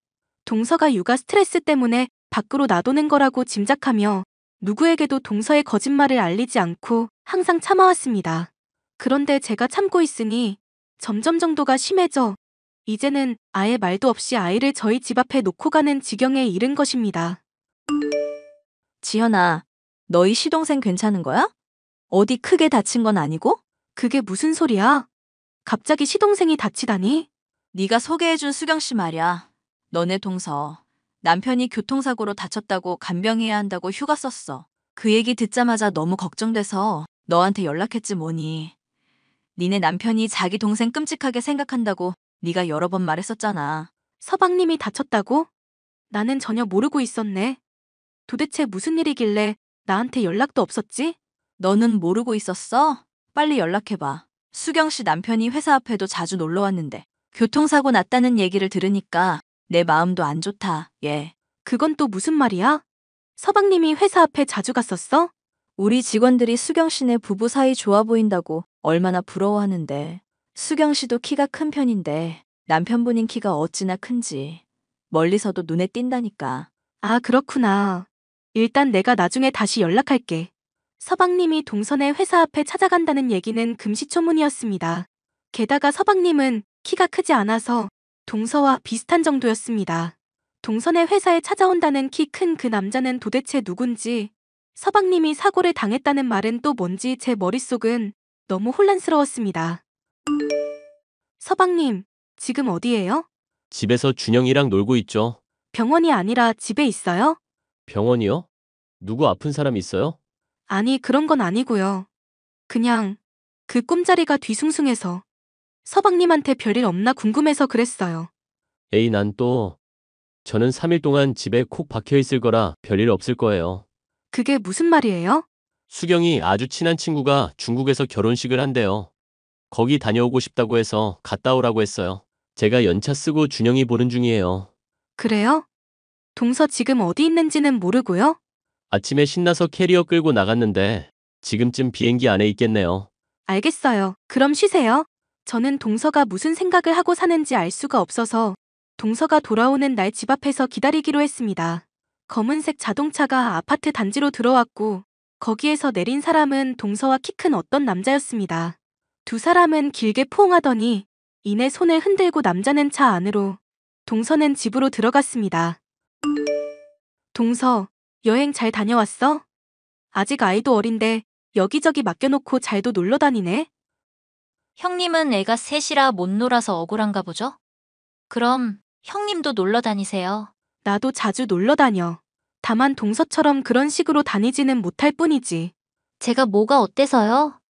동서가 육아 스트레스 때문에 밖으로 나도는 거라고 짐작하며 누구에게도 동서의 거짓말을 알리지 않고 항상 참아왔습니다. 그런데 제가 참고 있으니 점점 정도가 심해져 이제는 아예 말도 없이 아이를 저희 집 앞에 놓고 가는 지경에 이른 것입니다. 지현아, 너희 시동생 괜찮은 거야? 어디 크게 다친 건 아니고? 그게 무슨 소리야? 갑자기 시동생이 다치다니? 네가 소개해준 수경 씨 말이야. 너네 동서. 남편이 교통사고로 다쳤다고 간병해야 한다고 휴가 썼어. 그 얘기 듣자마자 너무 걱정돼서 너한테 연락했지 뭐니. 니네 남편이 자기 동생 끔찍하게 생각한다고 네가 여러 번 말했었잖아. 서방님이 다쳤다고? 나는 전혀 모르고 있었네. 도대체 무슨 일이길래 나한테 연락도 없었지? 너는 모르고 있었어? 빨리 연락해봐. 수경 씨 남편이 회사 앞에도 자주 놀러 왔는데 교통사고 났다는 얘기를 들으니까 내 마음도 안 좋다, 얘. 그건 또 무슨 말이야? 서방님이 회사 앞에 자주 갔었어? 우리 직원들이 수경 씨네 부부 사이 좋아 보인다고 얼마나 부러워하는데. 수경 씨도 키가 큰 편인데 남편분인 키가 어찌나 큰지 멀리서도 눈에 띈다니까. 아, 그렇구나. 일단 내가 나중에 다시 연락할게. 서방님이 동선의 회사 앞에 찾아간다는 얘기는 금시초문이었습니다. 게다가 서방님은 키가 크지 않아서 동서와 비슷한 정도였습니다. 동선의 회사에 찾아온다는 키 큰 그 남자는 도대체 누군지, 서방님이 사고를 당했다는 말은 또 뭔지 제 머릿속은 너무 혼란스러웠습니다. 서방님, 지금 어디예요? 집에서 준영이랑 놀고 있죠. 병원이 아니라 집에 있어요? 병원이요? 누구 아픈 사람 있어요? 아니, 그런 건 아니고요. 그냥 그 꿈자리가 뒤숭숭해서 서방님한테 별일 없나 궁금해서 그랬어요. 에이, 저는 3일 동안 집에 콕 박혀 있을 거라 별일 없을 거예요. 그게 무슨 말이에요? 수경이 아주 친한 친구가 중국에서 결혼식을 한대요. 거기 다녀오고 싶다고 해서 갔다 오라고 했어요. 제가 연차 쓰고 준영이 보는 중이에요. 그래요? 동서 지금 어디 있는지는 모르고요? 아침에 신나서 캐리어 끌고 나갔는데 지금쯤 비행기 안에 있겠네요. 알겠어요. 그럼 쉬세요. 저는 동서가 무슨 생각을 하고 사는지 알 수가 없어서 동서가 돌아오는 날 집 앞에서 기다리기로 했습니다. 검은색 자동차가 아파트 단지로 들어왔고 거기에서 내린 사람은 동서와 키 큰 어떤 남자였습니다. 두 사람은 길게 포옹하더니 이내 손을 흔들고 남자는 차 안으로, 동서는 집으로 들어갔습니다. 동서, 여행 잘 다녀왔어? 아직 아이도 어린데 여기저기 맡겨놓고 잘도 놀러 다니네? 형님은 애가 셋이라 못 놀아서 억울한가 보죠? 그럼 형님도 놀러 다니세요. 나도 자주 놀러 다녀. 다만 동서처럼 그런 식으로 다니지는 못할 뿐이지. 제가 뭐가 어때서요?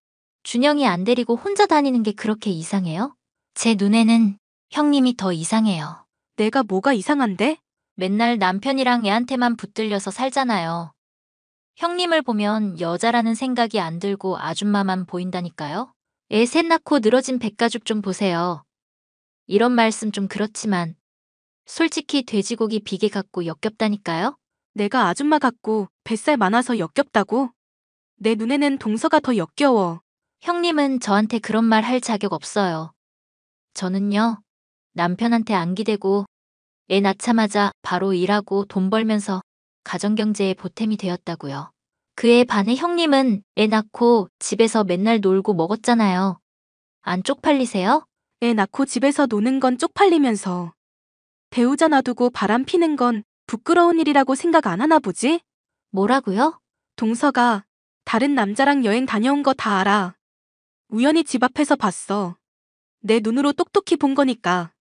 준영이 안 데리고 혼자 다니는 게 그렇게 이상해요? 제 눈에는 형님이 더 이상해요. 내가 뭐가 이상한데? 맨날 남편이랑 애한테만 붙들려서 살잖아요. 형님을 보면 여자라는 생각이 안 들고 아줌마만 보인다니까요. 애 셋 낳고 늘어진 백가죽 좀 보세요. 이런 말씀 좀 그렇지만 솔직히 돼지고기 비계 같고 역겹다니까요. 내가 아줌마 같고 뱃살 많아서 역겹다고? 내 눈에는 동서가 더 역겨워. 형님은 저한테 그런 말 할 자격 없어요. 저는요, 남편한테 안 기대고 애 낳자마자 바로 일하고 돈 벌면서 가정경제에 보탬이 되었다고요. 그에 반해 형님은 애 낳고 집에서 맨날 놀고 먹었잖아요. 안 쪽팔리세요? 애 낳고 집에서 노는 건 쪽팔리면서 배우자 놔두고 바람 피는 건 부끄러운 일이라고 생각 안 하나 보지? 뭐라고요? 동서가 다른 남자랑 여행 다녀온 거 다 알아. 우연히 집 앞에서 봤어. 내 눈으로 똑똑히 본 거니까.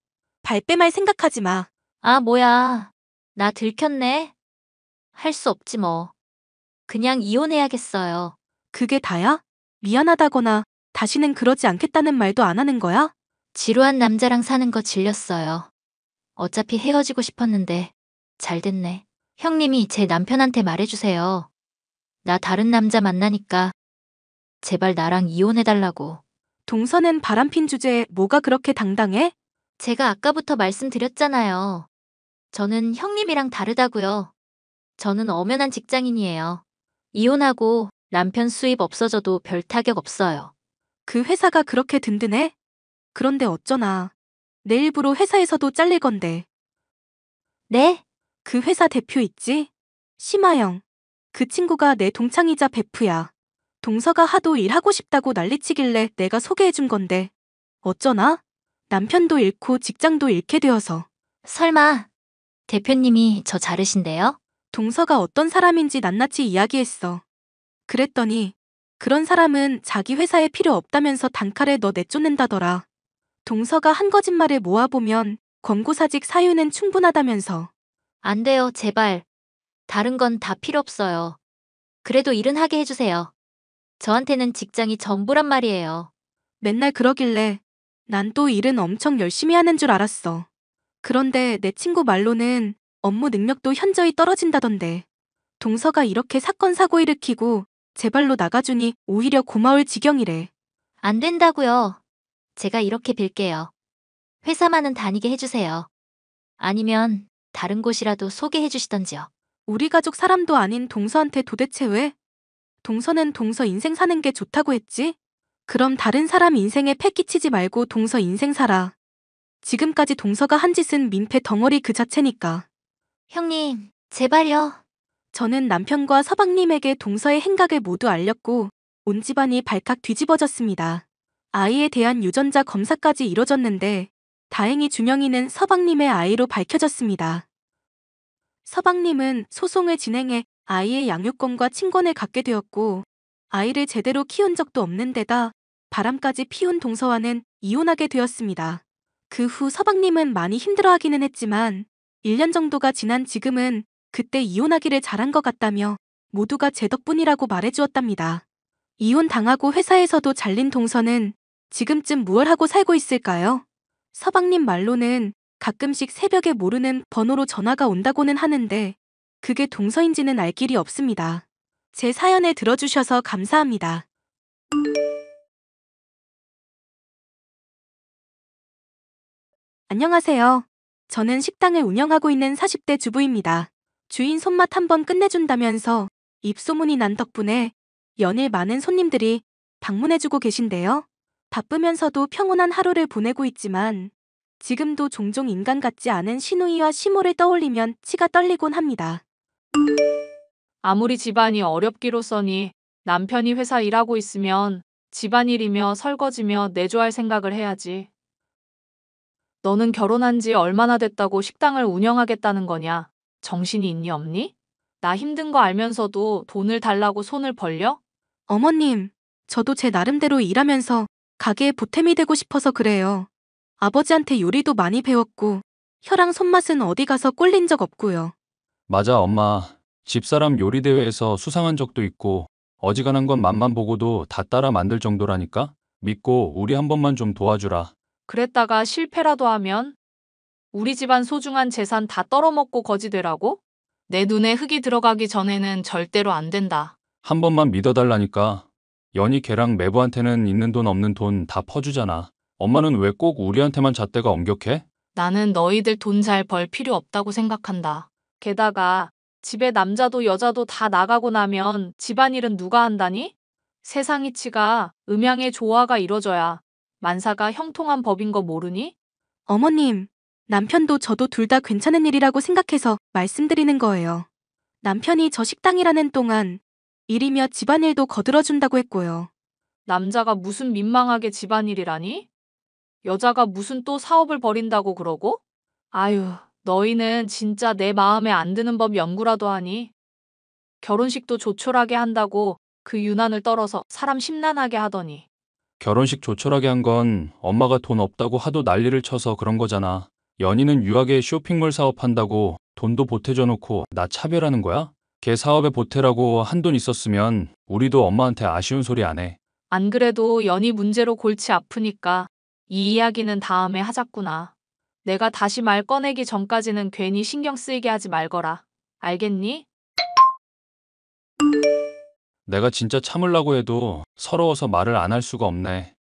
발뺌할 생각하지 마. 아, 뭐야. 나 들켰네. 할 수 없지 뭐. 그냥 이혼해야겠어요. 그게 다야? 미안하다거나 다시는 그러지 않겠다는 말도 안 하는 거야? 지루한 남자랑 사는 거 질렸어요. 어차피 헤어지고 싶었는데 잘 됐네. 형님이 제 남편한테 말해주세요. 나 다른 남자 만나니까 제발 나랑 이혼해달라고. 동서는 바람핀 주제에 뭐가 그렇게 당당해? 제가 아까부터 말씀드렸잖아요. 저는 형님이랑 다르다고요. 저는 엄연한 직장인이에요. 이혼하고 남편 수입 없어져도 별 타격 없어요. 그 회사가 그렇게 든든해? 그런데 어쩌나. 내 일부러 회사에서도 잘릴 건데. 네? 그 회사 대표 있지? 심하영. 그 친구가 내 동창이자 베프야. 동서가 하도 일하고 싶다고 난리치길래 내가 소개해준 건데. 어쩌나? 남편도 잃고 직장도 잃게 되어서. 설마 대표님이 저 자르신대요? 동서가 어떤 사람인지 낱낱이 이야기했어. 그랬더니 그런 사람은 자기 회사에 필요 없다면서 단칼에 너 내쫓는다더라. 동서가 한 거짓말을 모아보면 권고사직 사유는 충분하다면서. 안 돼요, 제발. 다른 건 다 필요 없어요. 그래도 일은 하게 해주세요. 저한테는 직장이 전부란 말이에요. 맨날 그러길래 난 또 일은 엄청 열심히 하는 줄 알았어. 그런데 내 친구 말로는 업무 능력도 현저히 떨어진다던데. 동서가 이렇게 사건 사고 일으키고 제 발로 나가주니 오히려 고마울 지경이래. 안 된다고요. 제가 이렇게 빌게요. 회사만은 다니게 해주세요. 아니면 다른 곳이라도 소개해 주시던지요. 우리 가족 사람도 아닌 동서한테 도대체 왜? 동서는 동서 인생 사는 게 좋다고 했지? 그럼 다른 사람 인생에 패 끼치지 말고 동서 인생 살아. 지금까지 동서가 한 짓은 민폐 덩어리 그 자체니까. 형님, 제발요. 저는 남편과 서방님에게 동서의 행각을 모두 알렸고 온 집안이 발칵 뒤집어졌습니다. 아이에 대한 유전자 검사까지 이뤄졌는데 다행히 준영이는 서방님의 아이로 밝혀졌습니다. 서방님은 소송을 진행해 아이의 양육권과 친권을 갖게 되었고 아이를 제대로 키운 적도 없는 데다 바람까지 피운 동서와는 이혼하게 되었습니다. 그 후 서방님은 많이 힘들어하기는 했지만 1년 정도가 지난 지금은 그때 이혼하기를 잘한 것 같다며 모두가 제 덕분이라고 말해주었답니다. 이혼당하고 회사에서도 잘린 동서는 지금쯤 무얼 하고 살고 있을까요? 서방님 말로는 가끔씩 새벽에 모르는 번호로 전화가 온다고는 하는데 그게 동서인지는 알 길이 없습니다. 제 사연을 들어주셔서 감사합니다. 안녕하세요. 저는 식당을 운영하고 있는 40대 주부입니다. 주인 손맛 한번 끝내준다면서 입소문이 난 덕분에 연일 많은 손님들이 방문해주고 계신데요. 바쁘면서도 평온한 하루를 보내고 있지만 지금도 종종 인간 같지 않은 시누이와 시모를 떠올리면 치가 떨리곤 합니다. 아무리 집안이 어렵기로써니 남편이 회사 일하고 있으면 집안일이며 설거지며 내조할 생각을 해야지. 너는 결혼한 지 얼마나 됐다고 식당을 운영하겠다는 거냐? 정신이 있니 없니? 나 힘든 거 알면서도 돈을 달라고 손을 벌려? 어머님, 저도 제 나름대로 일하면서 가게에 보탬이 되고 싶어서 그래요. 아버지한테 요리도 많이 배웠고 혀랑 손맛은 어디 가서 꼴린 적 없고요. 맞아, 엄마. 집사람 요리 대회에서 수상한 적도 있고 어지간한 건 맛만 보고도 다 따라 만들 정도라니까? 믿고 우리 한 번만 좀 도와주라. 그랬다가 실패라도 하면 우리 집안 소중한 재산 다 떨어먹고 거지 되라고? 내 눈에 흙이 들어가기 전에는 절대로 안 된다. 한 번만 믿어달라니까. 연희 걔랑 매부한테는 있는 돈 없는 돈 다 퍼주잖아. 엄마는 왜 꼭 우리한테만 잣대가 엄격해? 나는 너희들 돈 잘 벌 필요 없다고 생각한다. 게다가 집에 남자도 여자도 다 나가고 나면 집안일은 누가 한다니? 세상 이치가 음양의 조화가 이뤄져야 만사가 형통한 법인 거 모르니? 어머님, 남편도 저도 둘 다 괜찮은 일이라고 생각해서 말씀드리는 거예요. 남편이 저 식당이라는 동안 일이며 집안일도 거들어준다고 했고요. 남자가 무슨 민망하게 집안일이라니? 여자가 무슨 또 사업을 벌인다고 그러고? 아유, 너희는 진짜 내 마음에 안 드는 법 연구라도 하니? 결혼식도 조촐하게 한다고 그 유난을 떨어서 사람 심란하게 하더니. 결혼식 조촐하게 한 건 엄마가 돈 없다고 하도 난리를 쳐서 그런 거잖아. 연희는 유학에 쇼핑몰 사업한다고 돈도 보태줘 놓고 나 차별하는 거야? 걔 사업에 보태라고 한돈 있었으면 우리도 엄마한테 아쉬운 소리 안 해. 안 그래도 연희 문제로 골치 아프니까 이 이야기는 다음에 하자꾸나. 내가 다시 말 꺼내기 전까지는 괜히 신경 쓰이게 하지 말거라. 알겠니? 내가 진짜 참으려고 해도 서러워서 말을 안 할 수가 없네.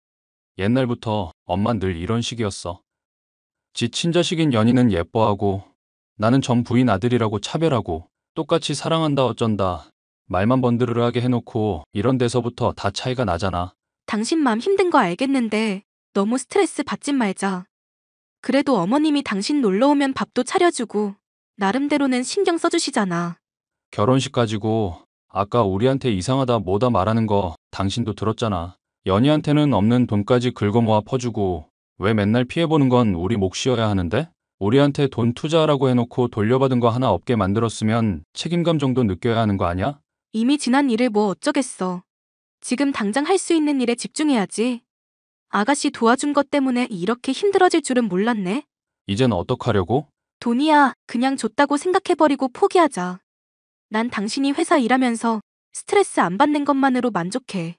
옛날부터 엄만 늘 이런 식이었어. 지 친자식인 연희는 예뻐하고 나는 전 부인 아들이라고 차별하고 똑같이 사랑한다 어쩐다 말만 번드르르하게 해놓고 이런 데서부터 다 차이가 나잖아. 당신 맘 힘든 거 알겠는데 너무 스트레스 받지 말자. 그래도 어머님이 당신 놀러 오면 밥도 차려주고 나름대로는 신경 써주시잖아. 결혼식 가지고 아까 우리한테 이상하다 뭐다 말하는 거 당신도 들었잖아. 연희한테는 없는 돈까지 긁어모아 퍼주고 왜 맨날 피해보는 건 우리 몫이어야 하는데? 우리한테 돈 투자하라고 해놓고 돌려받은 거 하나 없게 만들었으면 책임감 정도 느껴야 하는 거 아니야? 이미 지난 일을 뭐 어쩌겠어. 지금 당장 할 수 있는 일에 집중해야지. 아가씨 도와준 것 때문에 이렇게 힘들어질 줄은 몰랐네. 이젠 어떡하려고? 돈이야 그냥 줬다고 생각해버리고 포기하자. 난 당신이 회사 일하면서 스트레스 안 받는 것만으로 만족해.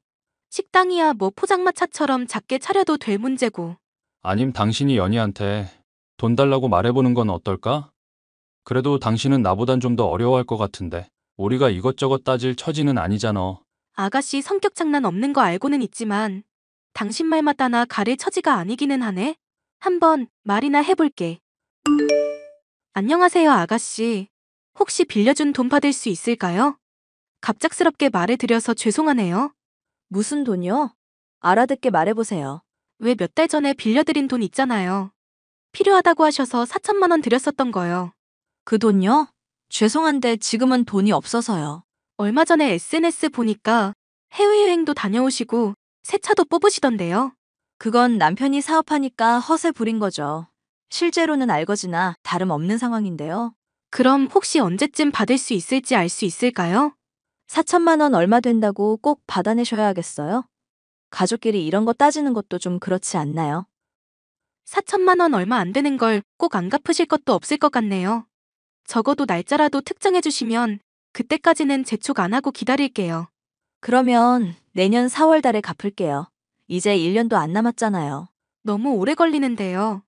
식당이야 뭐 포장마차처럼 작게 차려도 될 문제고. 아님 당신이 연희한테 돈 달라고 말해보는 건 어떨까? 그래도 당신은 나보단 좀 더 어려워할 것 같은데. 우리가 이것저것 따질 처지는 아니잖아. 아가씨 성격 장난 없는 거 알고는 있지만 당신 말마다 나 가릴 처지가 아니기는 하네. 한번 말이나 해볼게. 안녕하세요 아가씨. 혹시 빌려준 돈 받을 수 있을까요? 갑작스럽게 말을 드려서 죄송하네요. 무슨 돈이요? 알아듣게 말해보세요. 왜 몇 달 전에 빌려드린 돈 있잖아요. 필요하다고 하셔서 4천만 원 드렸었던 거요. 그 돈요? 죄송한데 지금은 돈이 없어서요. 얼마 전에 SNS 보니까 해외여행도 다녀오시고 새 차도 뽑으시던데요. 그건 남편이 사업하니까 허세 부린 거죠. 실제로는 알거지나 다름없는 상황인데요. 그럼 혹시 언제쯤 받을 수 있을지 알 수 있을까요? 4천만 원 얼마 된다고 꼭 받아내셔야 하겠어요? 가족끼리 이런 거 따지는 것도 좀 그렇지 않나요? 4천만 원 얼마 안 되는 걸 꼭 안 갚으실 것도 없을 것 같네요. 적어도 날짜라도 특정해 주시면 그때까지는 재촉 안 하고 기다릴게요. 그러면 내년 4월 달에 갚을게요. 이제 1년도 안 남았잖아요. 너무 오래 걸리는데요.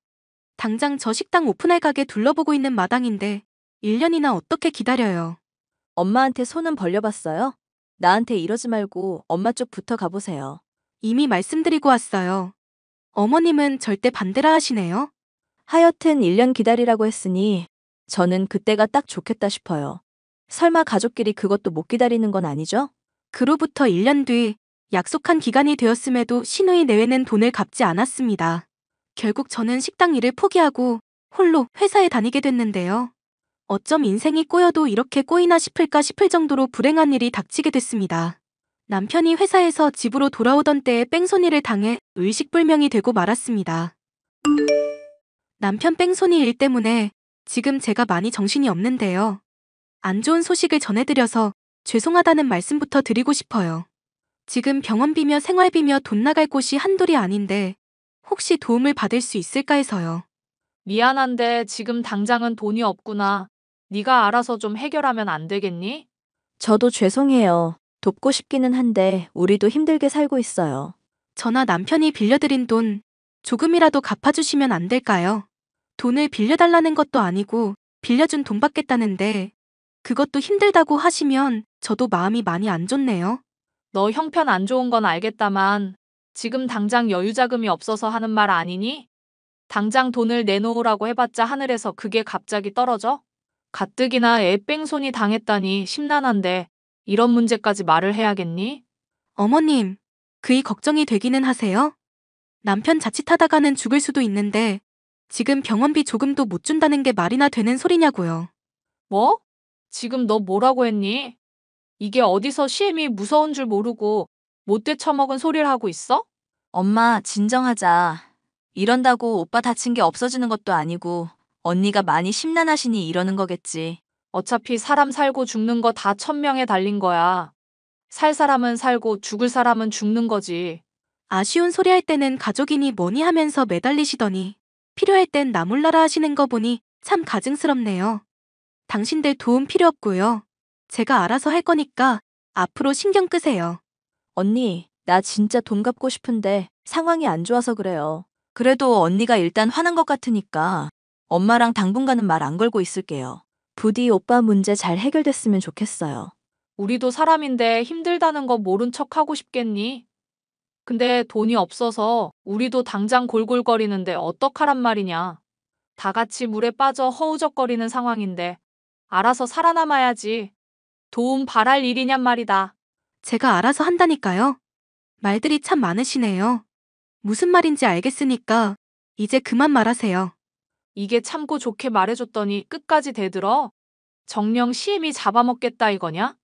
당장 저 식당 오픈할 가게 둘러보고 있는 마당인데 1년이나 어떻게 기다려요. 엄마한테 손은 벌려봤어요? 나한테 이러지 말고 엄마 쪽 붙어 가보세요. 이미 말씀드리고 왔어요. 어머님은 절대 반대라 하시네요. 하여튼 1년 기다리라고 했으니 저는 그때가 딱 좋겠다 싶어요. 설마 가족끼리 그것도 못 기다리는 건 아니죠? 그로부터 1년 뒤 약속한 기간이 되었음에도 시누이 내외는 돈을 갚지 않았습니다. 결국 저는 식당 일을 포기하고 홀로 회사에 다니게 됐는데요. 어쩜 인생이 꼬여도 이렇게 꼬이나 싶을까 싶을 정도로 불행한 일이 닥치게 됐습니다. 남편이 회사에서 집으로 돌아오던 때에 뺑소니를 당해 의식불명이 되고 말았습니다. 남편 뺑소니 일 때문에 지금 제가 많이 정신이 없는데요. 안 좋은 소식을 전해드려서 죄송하다는 말씀부터 드리고 싶어요. 지금 병원비며 생활비며 돈 나갈 곳이 한둘이 아닌데 혹시 도움을 받을 수 있을까 해서요. 미안한데 지금 당장은 돈이 없구나. 네가 알아서 좀 해결하면 안 되겠니? 저도 죄송해요. 돕고 싶기는 한데 우리도 힘들게 살고 있어요. 저나 남편이 빌려드린 돈 조금이라도 갚아주시면 안 될까요? 돈을 빌려달라는 것도 아니고 빌려준 돈 받겠다는데 그것도 힘들다고 하시면 저도 마음이 많이 안 좋네요. 너 형편 안 좋은 건 알겠다만 지금 당장 여유 자금이 없어서 하는 말 아니니? 당장 돈을 내놓으라고 해봤자 하늘에서 그게 갑자기 떨어져? 가뜩이나 애 뺑소니 당했다니 심란한데 이런 문제까지 말을 해야겠니? 어머님, 그이 걱정이 되기는 하세요? 남편 자칫하다가는 죽을 수도 있는데 지금 병원비 조금도 못 준다는 게 말이나 되는 소리냐고요. 뭐? 지금 너 뭐라고 했니? 이게 어디서 시엠이 무서운 줄 모르고 못돼 처먹은 소리를 하고 있어? 엄마, 진정하자. 이런다고 오빠 다친 게 없어지는 것도 아니고 언니가 많이 심란하시니 이러는 거겠지. 어차피 사람 살고 죽는 거 다 천명에 달린 거야. 살 사람은 살고 죽을 사람은 죽는 거지. 아쉬운 소리 할 때는 가족이니 뭐니 하면서 매달리시더니 필요할 땐 나 몰라라 하시는 거 보니 참 가증스럽네요. 당신들 도움 필요 없고요. 제가 알아서 할 거니까 앞으로 신경 끄세요. 언니, 나 진짜 돈 갚고 싶은데 상황이 안 좋아서 그래요. 그래도 언니가 일단 화난 것 같으니까 엄마랑 당분간은 말 안 걸고 있을게요. 부디 오빠 문제 잘 해결됐으면 좋겠어요. 우리도 사람인데 힘들다는 거 모른 척 하고 싶겠니? 근데 돈이 없어서 우리도 당장 골골거리는데 어떡하란 말이냐. 다 같이 물에 빠져 허우적거리는 상황인데 알아서 살아남아야지. 도움 바랄 일이냔 말이다. 제가 알아서 한다니까요. 말들이 참 많으시네요. 무슨 말인지 알겠으니까 이제 그만 말하세요. 이게 참고 좋게 말해줬더니 끝까지 대들어? 정녕 시엠이 잡아먹겠다 이거냐?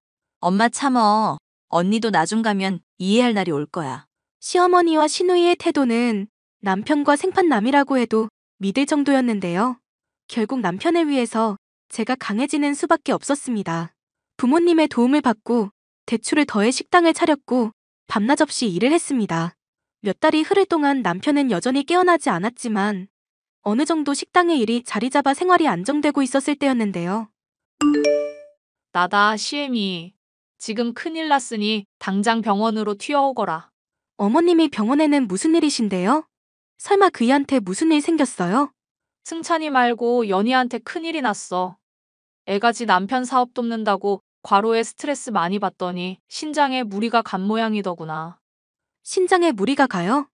엄마 참어. 언니도 나중 가면 이해할 날이 올 거야. 시어머니와 시누이의 태도는 남편과 생판남이라고 해도 믿을 정도였는데요. 결국 남편을 위해서 제가 강해지는 수밖에 없었습니다. 부모님의 도움을 받고 대출을 더해 식당을 차렸고 밤낮 없이 일을 했습니다. 몇 달이 흐를 동안 남편은 여전히 깨어나지 않았지만 어느 정도 식당의 일이 자리 잡아 생활이 안정되고 있었을 때였는데요. 나다, 시애미. 지금 큰일 났으니 당장 병원으로 튀어오거라. 어머님이 병원에는 무슨 일이신데요? 설마 그이한테 무슨 일 생겼어요? 승찬이 말고 연희한테 큰일이 났어. 애가 지 남편 사업 돕는다고 과로에 스트레스 많이 받더니 신장에 무리가 간 모양이더구나. 신장에 무리가 가요?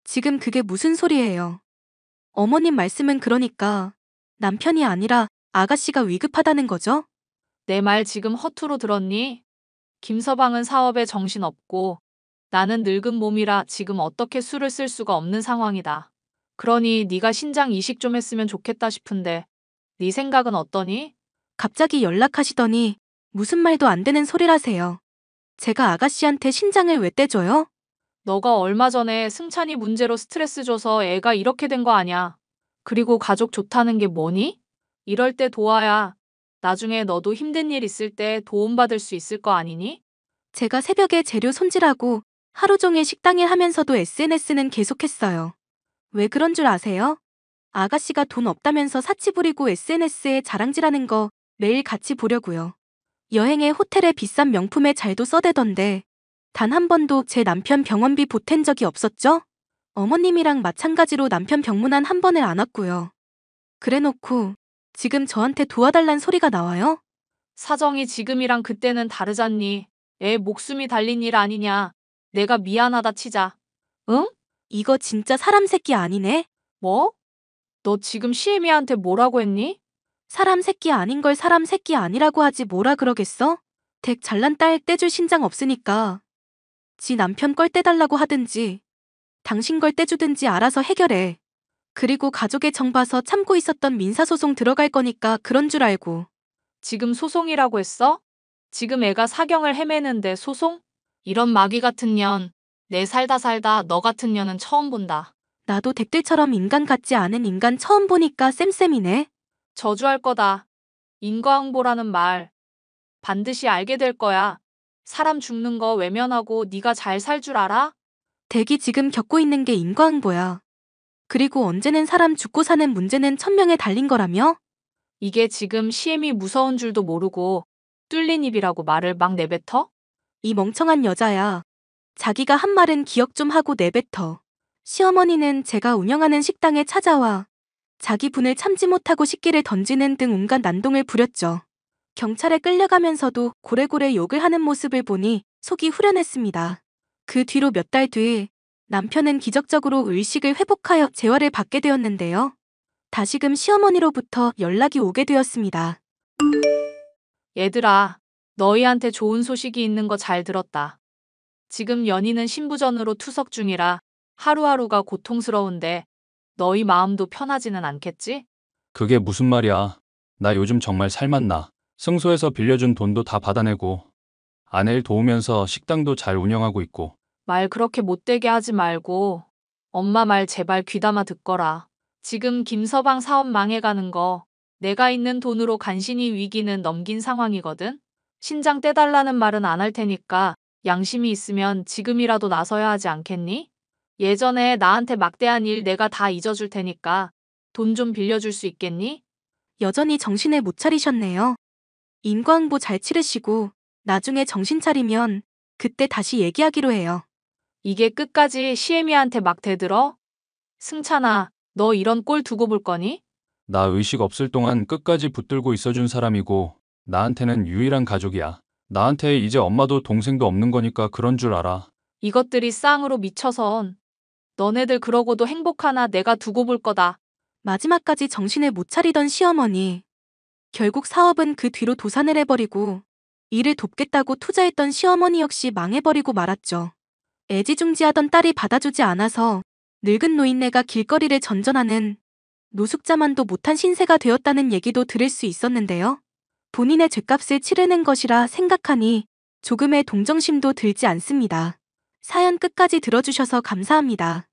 지금 그게 무슨 소리예요? 어머님 말씀은 그러니까 남편이 아니라 아가씨가 위급하다는 거죠? 내 말 지금 허투루 들었니? 김서방은 사업에 정신없고 나는 늙은 몸이라 지금 어떻게 술을 쓸 수가 없는 상황이다. 그러니 네가 신장 이식 좀 했으면 좋겠다 싶은데 네 생각은 어떠니? 갑자기 연락하시더니 무슨 말도 안 되는 소리라세요. 제가 아가씨한테 신장을 왜 떼줘요? 너가 얼마 전에 승찬이 문제로 스트레스 줘서 애가 이렇게 된 거 아냐. 그리고 가족 좋다는 게 뭐니? 이럴 때 도와야 나중에 너도 힘든 일 있을 때 도움받을 수 있을 거 아니니? 제가 새벽에 재료 손질하고 하루 종일 식당일 하면서도 SNS는 계속했어요. 왜 그런 줄 아세요? 아가씨가 돈 없다면서 사치 부리고 SNS에 자랑질하는 거 매일 같이 보려고요. 여행에 호텔에 비싼 명품에 잘도 써대던데 단 한 번도 제 남편 병원비 보탠 적이 없었죠? 어머님이랑 마찬가지로 남편 병문안 한 번을 안 왔고요. 그래놓고 지금 저한테 도와달란 소리가 나와요? 사정이 지금이랑 그때는 다르잖니. 애 목숨이 달린 일 아니냐. 내가 미안하다 치자. 응? 이거 진짜 사람 새끼 아니네? 뭐? 너 지금 시애미한테 뭐라고 했니? 사람 새끼 아닌 걸 사람 새끼 아니라고 하지 뭐라 그러겠어? 댁 잘난 딸 떼줄 신장 없으니까 지 남편 걸 떼달라고 하든지 당신 걸 떼주든지 알아서 해결해. 그리고 가족의 정 봐서 참고 있었던 민사소송 들어갈 거니까 그런 줄 알고. 지금 소송이라고 했어? 지금 애가 사경을 헤매는데 소송? 이런 마귀 같은 년. 내 살다 너 같은 년은 처음 본다. 나도 댁들처럼 인간 같지 않은 인간 처음 보니까 쌤쌤이네. 저주할 거다. 인과응보라는 말. 반드시 알게 될 거야. 사람 죽는 거 외면하고 네가 잘 살 줄 알아? 댁이 지금 겪고 있는 게 인과응보야. 그리고 언제는 사람 죽고 사는 문제는 천명에 달린 거라며? 이게 지금 시엠이 무서운 줄도 모르고 뚫린 입이라고 말을 막 내뱉어? 이 멍청한 여자야. 자기가 한 말은 기억 좀 하고 내뱉어. 시어머니는 제가 운영하는 식당에 찾아와 자기 분을 참지 못하고 식기를 던지는 등 온갖 난동을 부렸죠. 경찰에 끌려가면서도 고래고래 욕을 하는 모습을 보니 속이 후련했습니다. 그 뒤로 몇 달 뒤 남편은 기적적으로 의식을 회복하여 재활을 받게 되었는데요. 다시금 시어머니로부터 연락이 오게 되었습니다. 얘들아, 너희한테 좋은 소식이 있는 거 잘 들었다. 지금 연희는 신부전으로 투석 중이라 하루하루가 고통스러운데 너희 마음도 편하지는 않겠지? 그게 무슨 말이야. 나 요즘 정말 살맛나. 승소해서 빌려준 돈도 다 받아내고 아내 일 도우면서 식당도 잘 운영하고 있고. 말 그렇게 못되게 하지 말고 엄마 말 제발 귀담아 듣거라. 지금 김서방 사업 망해가는 거 내가 있는 돈으로 간신히 위기는 넘긴 상황이거든. 신장 떼달라는 말은 안 할 테니까 양심이 있으면 지금이라도 나서야 하지 않겠니? 예전에 나한테 막대한 일 내가 다 잊어줄 테니까 돈 좀 빌려줄 수 있겠니? 여전히 정신을 못 차리셨네요. 인과응보 잘 치르시고 나중에 정신 차리면 그때 다시 얘기하기로 해요. 이게 끝까지 시애미한테 막 대들어? 승찬아, 너 이런 꼴 두고 볼 거니? 나 의식 없을 동안 끝까지 붙들고 있어준 사람이고 나한테는 유일한 가족이야. 나한테 이제 엄마도 동생도 없는 거니까 그런 줄 알아. 이것들이 쌍으로 미쳐선 너네들 그러고도 행복하나 내가 두고 볼 거다. 마지막까지 정신을 못 차리던 시어머니. 결국 사업은 그 뒤로 도산을 해버리고 일을 돕겠다고 투자했던 시어머니 역시 망해버리고 말았죠. 애지중지하던 딸이 받아주지 않아서 늙은 노인네가 길거리를 전전하는 노숙자만도 못한 신세가 되었다는 얘기도 들을 수 있었는데요. 본인의 죗값을 치르는 것이라 생각하니 조금의 동정심도 들지 않습니다. 사연 끝까지 들어주셔서 감사합니다.